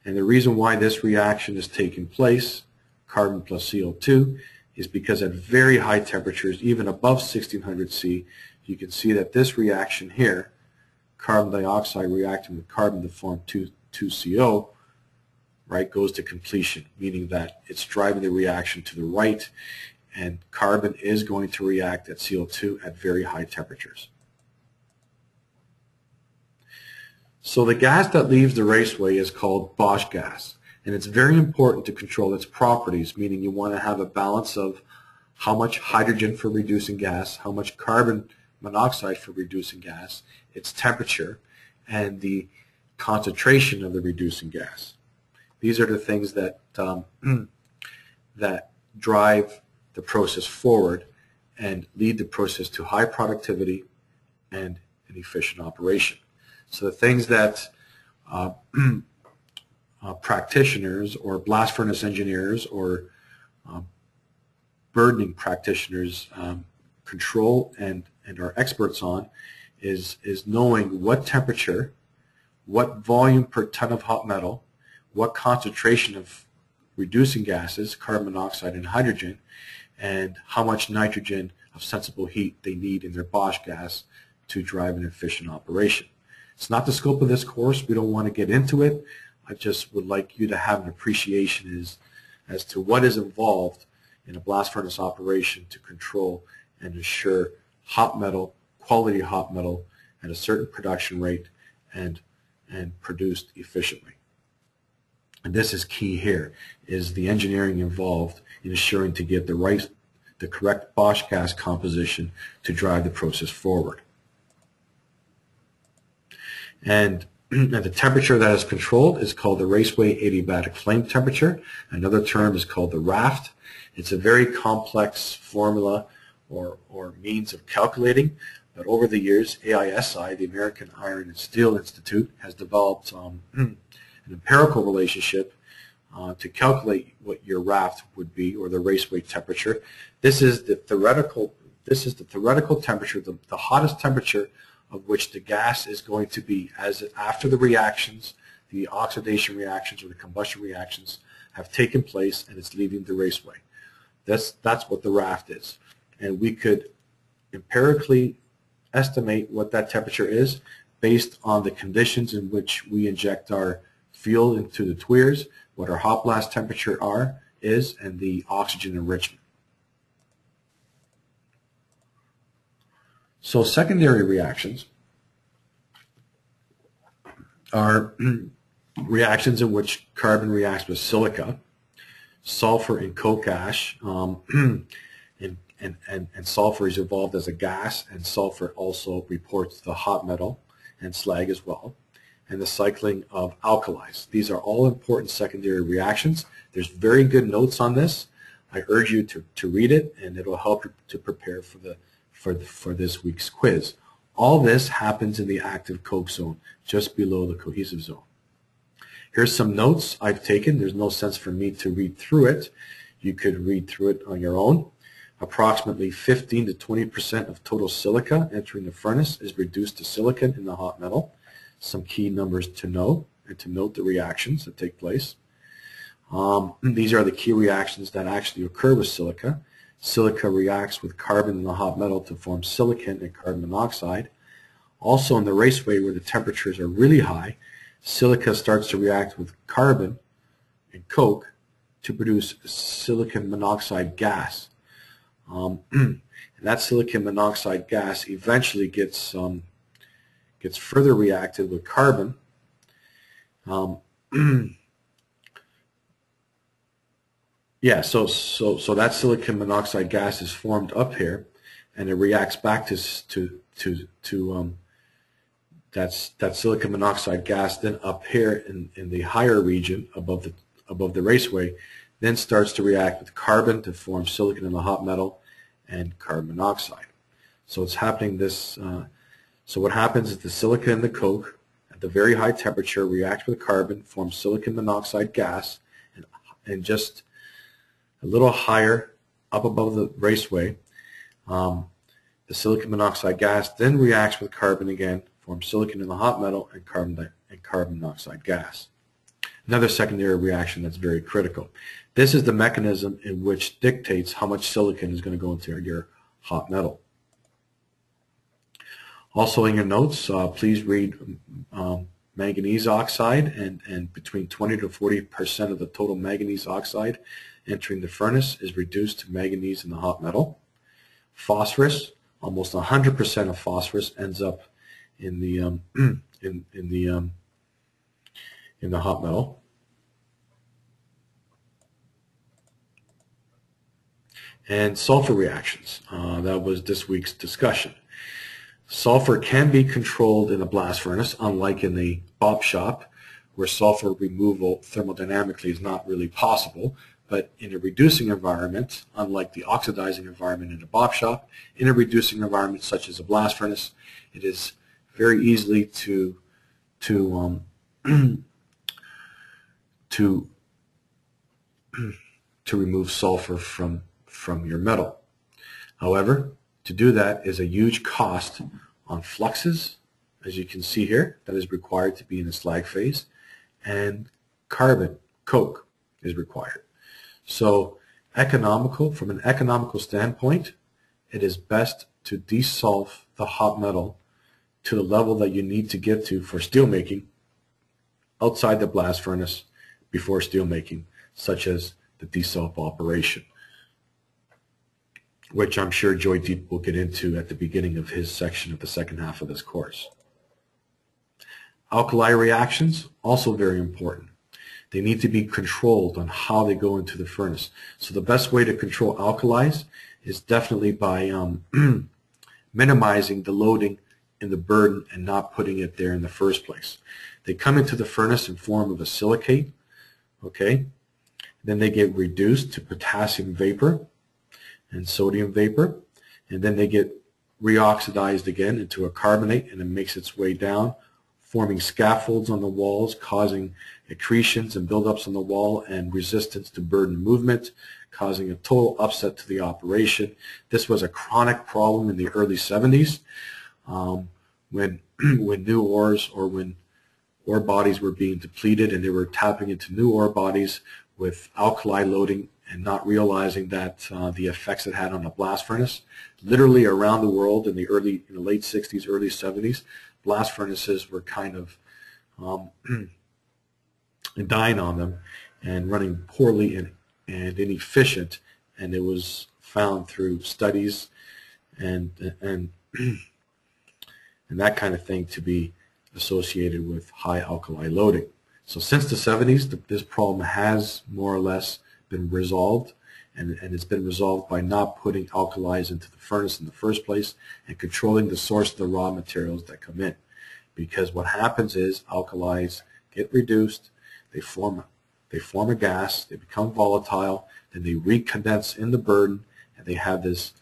And the reason why this reaction is taking place, carbon plus CO2, is because at very high temperatures, even above 1600 C, you can see that this reaction here, carbon dioxide reacting with carbon to form 2CO, right, goes to completion, meaning that it's driving the reaction to the right, and carbon is going to react at CO2 at very high temperatures. So the gas that leaves the raceway is called Bosch gas, and it's very important to control its properties, meaning you want to have a balance of how much hydrogen for reducing gas, how much carbon monoxide for reducing gas, its temperature, and the concentration of the reducing gas. These are the things that that drive the process forward and lead the process to high productivity and an efficient operation. So the things that practitioners or blast furnace engineers or burning practitioners control and are experts on is knowing what temperature, what volume per ton of hot metal, what concentration of reducing gases, carbon monoxide and hydrogen, and how much nitrogen of sensible heat they need in their Bosch gas to drive an efficient operation. It's not the scope of this course. We don't want to get into it. I just would like you to have an appreciation as to what is involved in a blast furnace operation to control and ensure hot metal, quality hot metal at a certain production rate and produced efficiently. And this is key here, is the engineering involved in ensuring to get the correct Bosch gas composition to drive the process forward. And the temperature that is controlled is called the raceway adiabatic flame temperature. Another term is called the RAFT. It's a very complex formula or means of calculating, but over the years, AISI, the American Iron and Steel Institute, has developed an empirical relationship to calculate what your RAFT would be, or the raceway temperature. This is the theoretical temperature, the hottest temperature of which the gas is going to be after the reactions, the oxidation reactions or the combustion reactions have taken place and it's leaving the raceway. That's what the RAFT is. And we could empirically estimate what that temperature is based on the conditions in which we inject our fuel into the tuyeres, what our hot blast temperature is, and the oxygen enrichment. So secondary reactions are reactions in which carbon reacts with silica, sulfur and coke ash, and sulfur is evolved as a gas, and sulfur also reports the hot metal and slag as well, and the cycling of alkalis. These are all important secondary reactions. There's very good notes on this. I urge you to read it, and it'll help you to prepare for this week's quiz. All this happens in the active coke zone, just below the cohesive zone. Here's some notes I've taken. There's no sense for me to read through it. You could read through it on your own. Approximately 15 to 20% of total silica entering the furnace is reduced to silicon in the hot metal. Some key numbers to know, and to note the reactions that take place. These are the key reactions that actually occur with silica. Silica reacts with carbon in the hot metal to form silicon and carbon monoxide. Also in the raceway, where the temperatures are really high, silica starts to react with carbon and coke to produce silicon monoxide gas. And that silicon monoxide gas eventually gets further reacted with carbon. Yeah, so that silicon monoxide gas is formed up here, and it reacts back to that silicon monoxide gas. Then up here in the higher region above the raceway, then starts to react with carbon to form silicon in the hot metal and carbon monoxide. So it's happening this. So what happens is the silica and the coke at the very high temperature react with carbon, form silicon monoxide gas, and just a little higher up above the raceway, the silicon monoxide gas then reacts with carbon again, forms silicon in the hot metal and carbon monoxide gas. Another secondary reaction that's very critical. This is the mechanism in which dictates how much silicon is going to go into your hot metal. Also in your notes, please read manganese oxide, and between 20 to 40% of the total manganese oxide entering the furnace is reduced to manganese in the hot metal. Phosphorus, almost 100% of phosphorus ends up in the hot metal. And sulfur reactions, that was this week's discussion. Sulfur can be controlled in a blast furnace, unlike in the BOP shop, where sulfur removal thermodynamically is not really possible. But in a reducing environment, unlike the oxidizing environment in a BOP shop, in a reducing environment such as a blast furnace, it is very easily to remove sulfur from your metal. However, to do that is a huge cost on fluxes, as you can see here, that is required to be in the slag phase, and carbon, coke, is required. So from an economical standpoint, it is best to desulf the hot metal to the level that you need to get to for steel making outside the blast furnace before steel making, such as the desulf operation, which I'm sure Joydeep will get into at the beginning of his section of the second half of this course. Alkali reactions, also very important. They need to be controlled on how they go into the furnace. So the best way to control alkalis is definitely by minimizing the loading in the burden and not putting it there in the first place. They come into the furnace in form of a silicate, okay? Then they get reduced to potassium vapor and sodium vapor, and then they get reoxidized again into a carbonate, and it makes its way down, forming scaffolds on the walls, causing accretions and buildups on the wall and resistance to burden movement, causing a total upset to the operation. This was a chronic problem in the early 70s when new ores or when ore bodies were being depleted and they were tapping into new ore bodies with alkali loading and not realizing that the effects it had on the blast furnace. Literally around the world in the late 60s, early 70s, blast furnaces were kind of dying on them and running poorly and inefficient, and it was found through studies and that kind of thing to be associated with high alkali loading. So since the 70s, this problem has more or less been resolved, and it's been resolved by not putting alkalis into the furnace in the first place and controlling the source of the raw materials that come in. Because what happens is alkalis get reduced, they form a gas, they become volatile, then they recondense in the burden, and they have this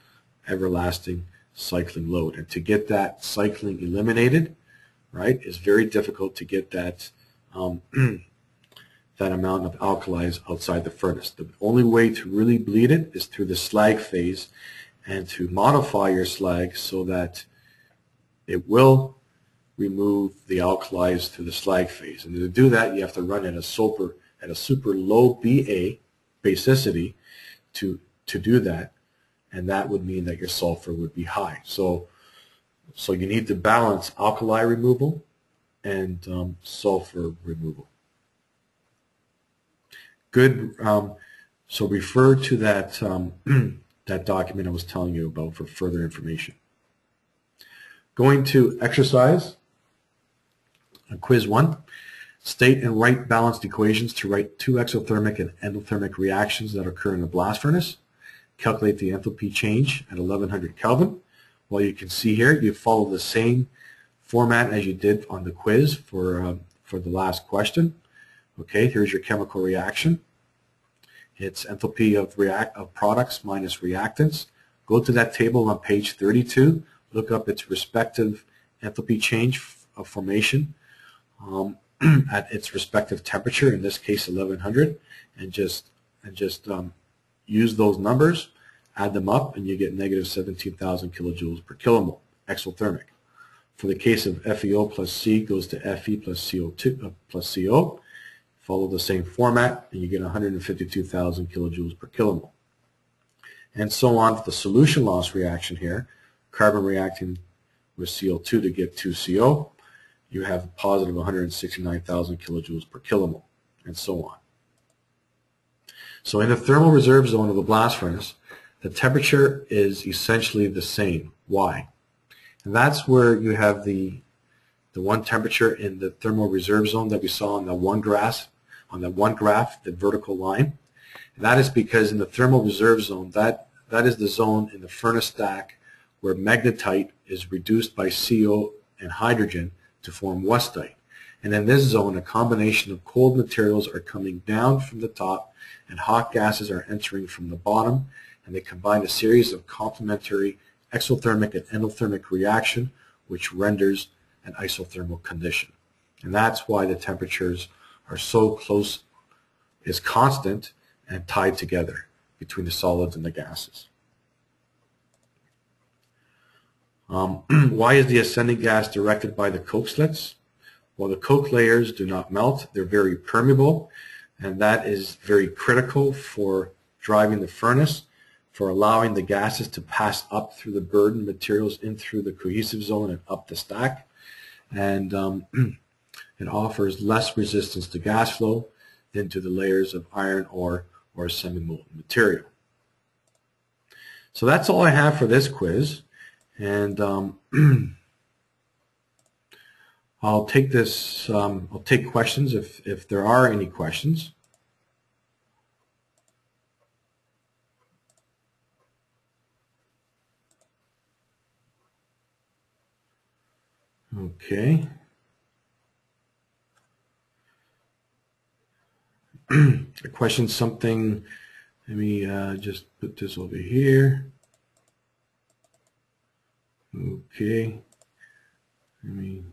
everlasting cycling load. And to get that cycling eliminated, right, is very difficult to get that that amount of alkalis outside the furnace. The only way to really bleed it is through the slag phase and to modify your slag so that it will remove the alkalis through the slag phase. And to do that, you have to run at a super low Ba, basicity, to do that, and that would mean that your sulfur would be high. So you need to balance alkali removal and sulfur removal. Good. So refer to that that document I was telling you about for further information. Going to exercise, quiz 1. State and write balanced equations to write two exothermic and endothermic reactions that occur in a blast furnace. Calculate the enthalpy change at 1100 Kelvin. Well, you can see here, you follow the same format as you did on the quiz for the last question. Okay, here's your chemical reaction. It's enthalpy of products minus reactants. Go to that table on page 32. Look up its respective enthalpy change of formation at its respective temperature, in this case 1100, and just use those numbers, add them up, and you get negative 17,000 kilojoules per kilomole, exothermic. For the case of FeO plus C goes to Fe plus CO2 plus CO. Follow the same format, and you get 152,000 kilojoules per kilomole. And so on for the solution loss reaction here, carbon reacting with CO2 to get 2CO, you have a positive 169,000 kilojoules per kilomole, and so on. So in the thermal reserve zone of the blast furnace, the temperature is essentially the same. Why? And that's where you have the one temperature in the thermal reserve zone that we saw on the one graph, the vertical line. And that is because in the thermal reserve zone, that is the zone in the furnace stack where magnetite is reduced by CO and hydrogen to form westite. And in this zone, a combination of cold materials are coming down from the top and hot gases are entering from the bottom, and they combine a series of complementary exothermic and endothermic reaction, which renders an isothermal condition. And that's why the temperatures are so close, is constant and tied together between the solids and the gases. Why is the ascending gas directed by the coke slits? Well, the coke layers do not melt. They're very permeable, and that is very critical for driving the furnace, for allowing the gases to pass up through the burden materials in through the cohesive zone and up the stack. And it offers less resistance to gas flow into the layers of iron ore or semi-molten material. So that's all I have for this quiz. And I'll take this, I'll take questions if there are any questions. Okay. A question, something, let me just put this over here. Okay. Let me.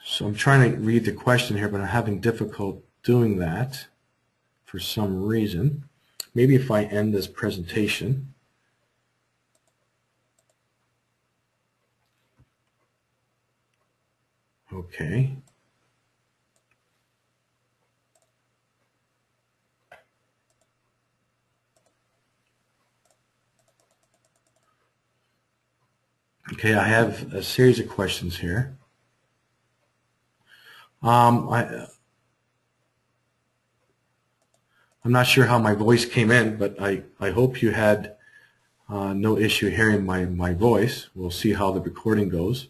So I'm trying to read the question here, but I'm having difficulty doing that for some reason. Maybe if I end this presentation. Okay. Okay, I have a series of questions here. I'm not sure how my voice came in, but I hope you had no issue hearing my voice. We'll see how the recording goes.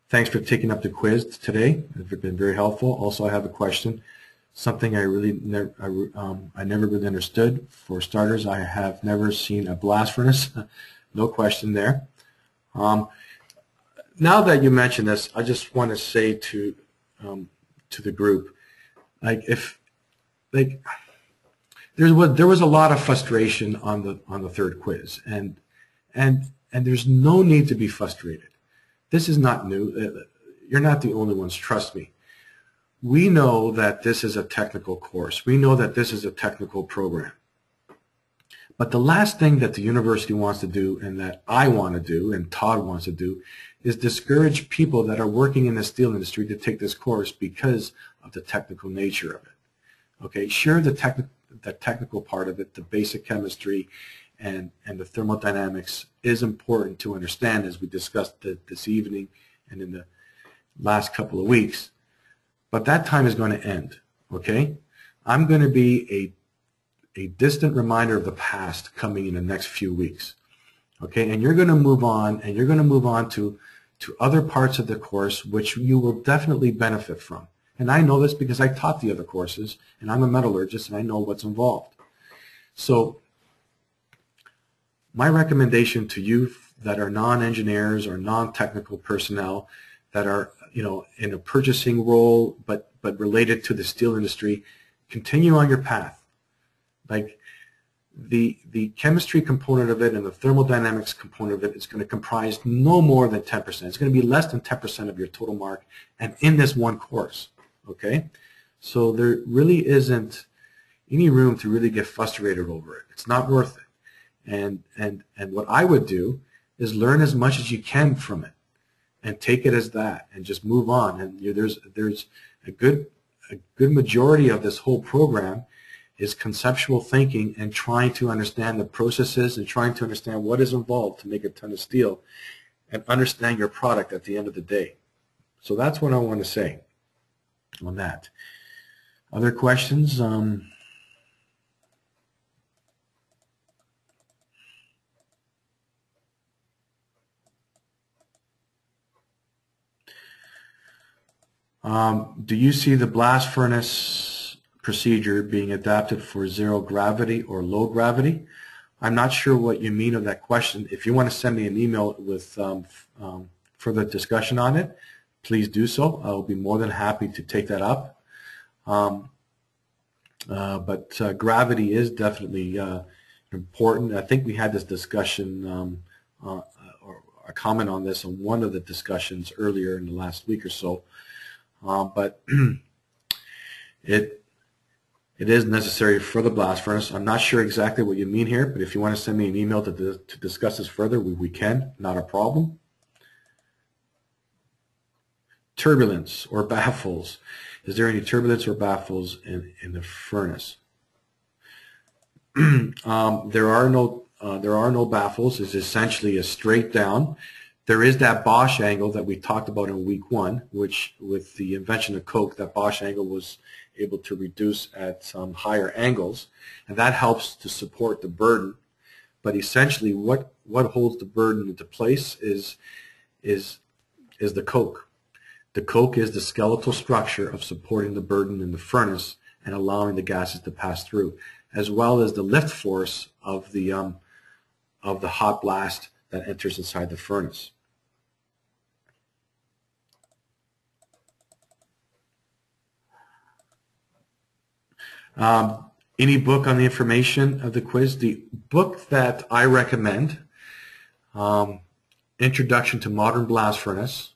Thanks for taking up the quiz today. It's been very helpful. Also, I have a question, something I never really understood. For starters, I have never seen a blast furnace. No question there. Now that you mention this, I just want to say to the group, there was a lot of frustration on the third quiz, and there's no need to be frustrated. This is not new. You're not the only ones, trust me. We know that this is a technical course. We know that this is a technical program. But the last thing that the university wants to do, and that I want to do, and Todd wants to do, is discourage people that are working in the steel industry to take this course because of the technical nature of it. Okay, sure, the technical part of it, the basic chemistry and the thermodynamics is important to understand, as we discussed this evening and in the last couple of weeks. But that time is going to end, okay? I'm going to be a distant reminder of the past coming in the next few weeks, okay? And you're going to move on, and you're going to move on to other parts of the course which you will definitely benefit from. And I know this because I taught the other courses, and I'm a metallurgist, and I know what's involved. So my recommendation to you that are non-engineers or non-technical personnel that are, in a purchasing role but related to the steel industry, continue on your path. Like the chemistry component of it and the thermodynamics component of it is going to comprise no more than 10%. It's going to be less than 10% of your total mark, and in this one course, okay? So there really isn't any room to really get frustrated over it. It's not worth it. And what I would do is learn as much as you can from it and take it as that and just move on. And there's a good majority of this whole program is conceptual thinking and trying to understand the processes and trying to understand what is involved to make a ton of steel and understand your product at the end of the day. So that's what I want to say on that. Other questions? Do you see the blast furnace procedure being adapted for zero gravity or low gravity? I'm not sure what you mean of that question. If you want to send me an email with further discussion on it, please do so. I'll be more than happy to take that up. But gravity is definitely important. I think we had this discussion or a comment on this on one of the discussions earlier in the last week or so. But It is necessary for the blast furnace. I'm not sure exactly what you mean here, but if you want to send me an email to discuss this further, we can, not a problem. Turbulence or baffles. Is there any turbulence or baffles in the furnace? There are no baffles. It's essentially a straight down. There is that Bosch angle that we talked about in week 1, which with the invention of coke, that Bosch angle was able to reduce at some higher angles, and that helps to support the burden. But essentially, what holds the burden into place is the coke. The coke is the skeletal structure of supporting the burden in the furnace and allowing the gases to pass through, as well as the lift force of the hot blast that enters inside the furnace. Any book on the information of the quiz? The book that I recommend, Introduction to Modern Blast Furnace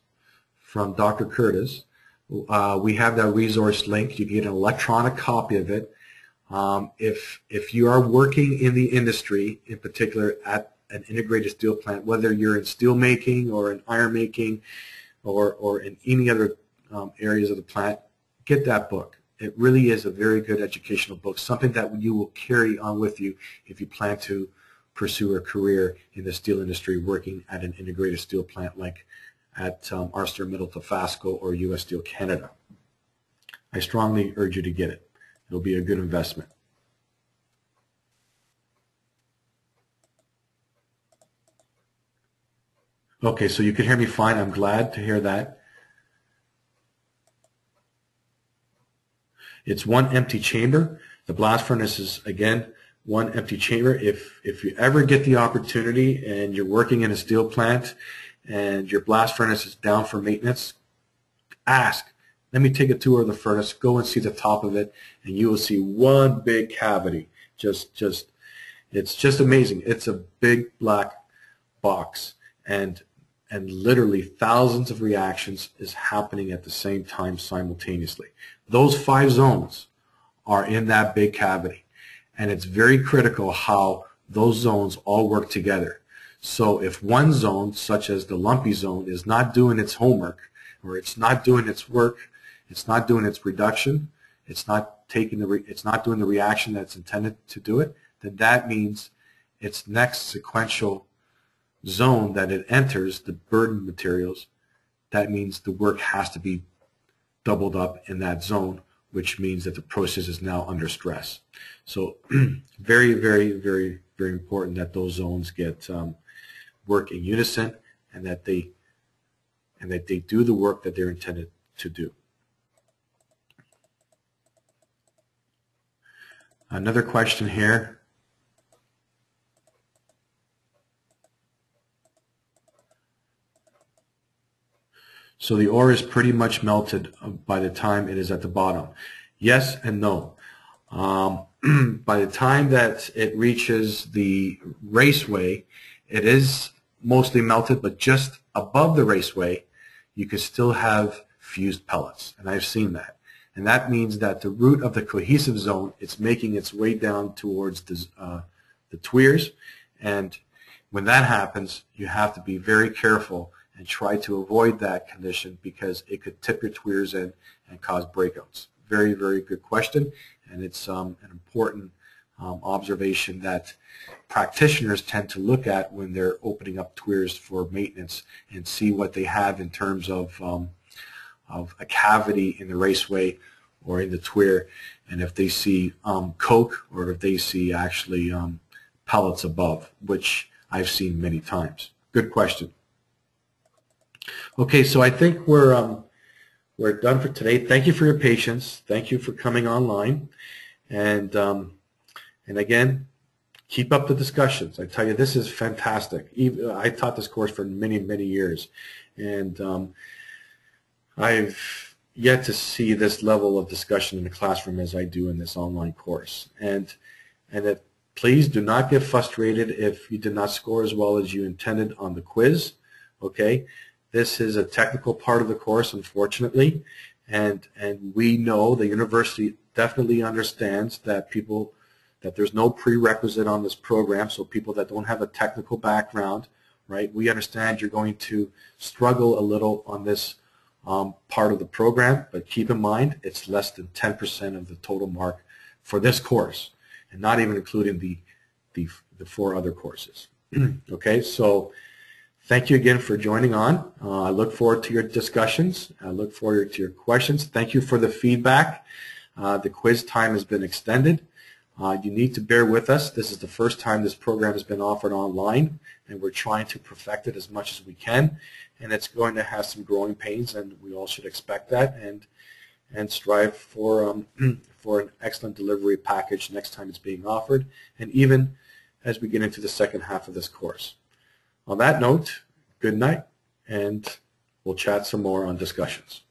from Dr. Curtis. We have that resource link. You can get an electronic copy of it. If you are working in the industry, in particular at an integrated steel plant, whether you're in steel making or in iron making or in any other areas of the plant, get that book. It really is a very good educational book, something that you will carry on with you if you plan to pursue a career in the steel industry working at an integrated steel plant like at ArcelorMittal Tofasco or U.S. Steel Canada. I strongly urge you to get it. It'll be a good investment. Okay, so you can hear me fine. I'm glad to hear that. It's one empty chamber. The blast furnace is, again, one empty chamber. If you ever get the opportunity and you're working in a steel plant and your blast furnace is down for maintenance, ask, let me take a tour of the furnace, go and see the top of it, and you will see one big cavity. It's just amazing. It's a big black box, and literally thousands of reactions is happening at the same time simultaneously. Those 5 zones are in that big cavity, and it's very critical how those zones all work together. So if one zone, such as the lumpy zone, is not doing its homework, or it's not doing its work, it's not doing its reduction, it's not doing the reaction that's intended to do it, then that means its next sequential zone that it enters, the burden materials, that means the work has to be doubled up in that zone, which means that the process is now under stress. So very, very, very, very important that those zones get work in unison, and that they do the work that they're intended to do. Another question here. So the ore is pretty much melted by the time it is at the bottom. Yes and no. By the time that it reaches the raceway, it is mostly melted, but just above the raceway, you can still have fused pellets, and I've seen that. And that means that the root of the cohesive zone, it's making its way down towards the tuyeres, and when that happens, you have to be very careful and try to avoid that condition because it could tip your tuyeres in and cause breakouts. Very, very good question, and it's an important observation that practitioners tend to look at when they're opening up tuyeres for maintenance and see what they have in terms of a cavity in the raceway or in the tuyere, and if they see coke or if they see actually pellets above, which I've seen many times. Good question. Okay, so I think we're done for today. Thank you for your patience. Thank you for coming online, and again, keep up the discussions. I tell you, this is fantastic. I taught this course for many, many years, and I've yet to see this level of discussion in the classroom as I do in this online course. And that please do not get frustrated if you did not score as well as you intended on the quiz. Okay, this is a technical part of the course, unfortunately, and we know the university definitely understands that there's no prerequisite on this program, so people that don't have a technical background, right? We understand you're going to struggle a little on this part of the program, but keep in mind it's less than 10% of the total mark for this course, and not even including the 4 other courses. Okay, so thank you again for joining on. I look forward to your discussions. I look forward to your questions. Thank you for the feedback. The quiz time has been extended. You need to bear with us. This is the first time this program has been offered online, and we're trying to perfect it as much as we can. And it's going to have some growing pains, and we all should expect that and strive for for an excellent delivery package next time it's being offered, and even as we get into the second half of this course. On that note, good night, and we'll chat some more on discussions.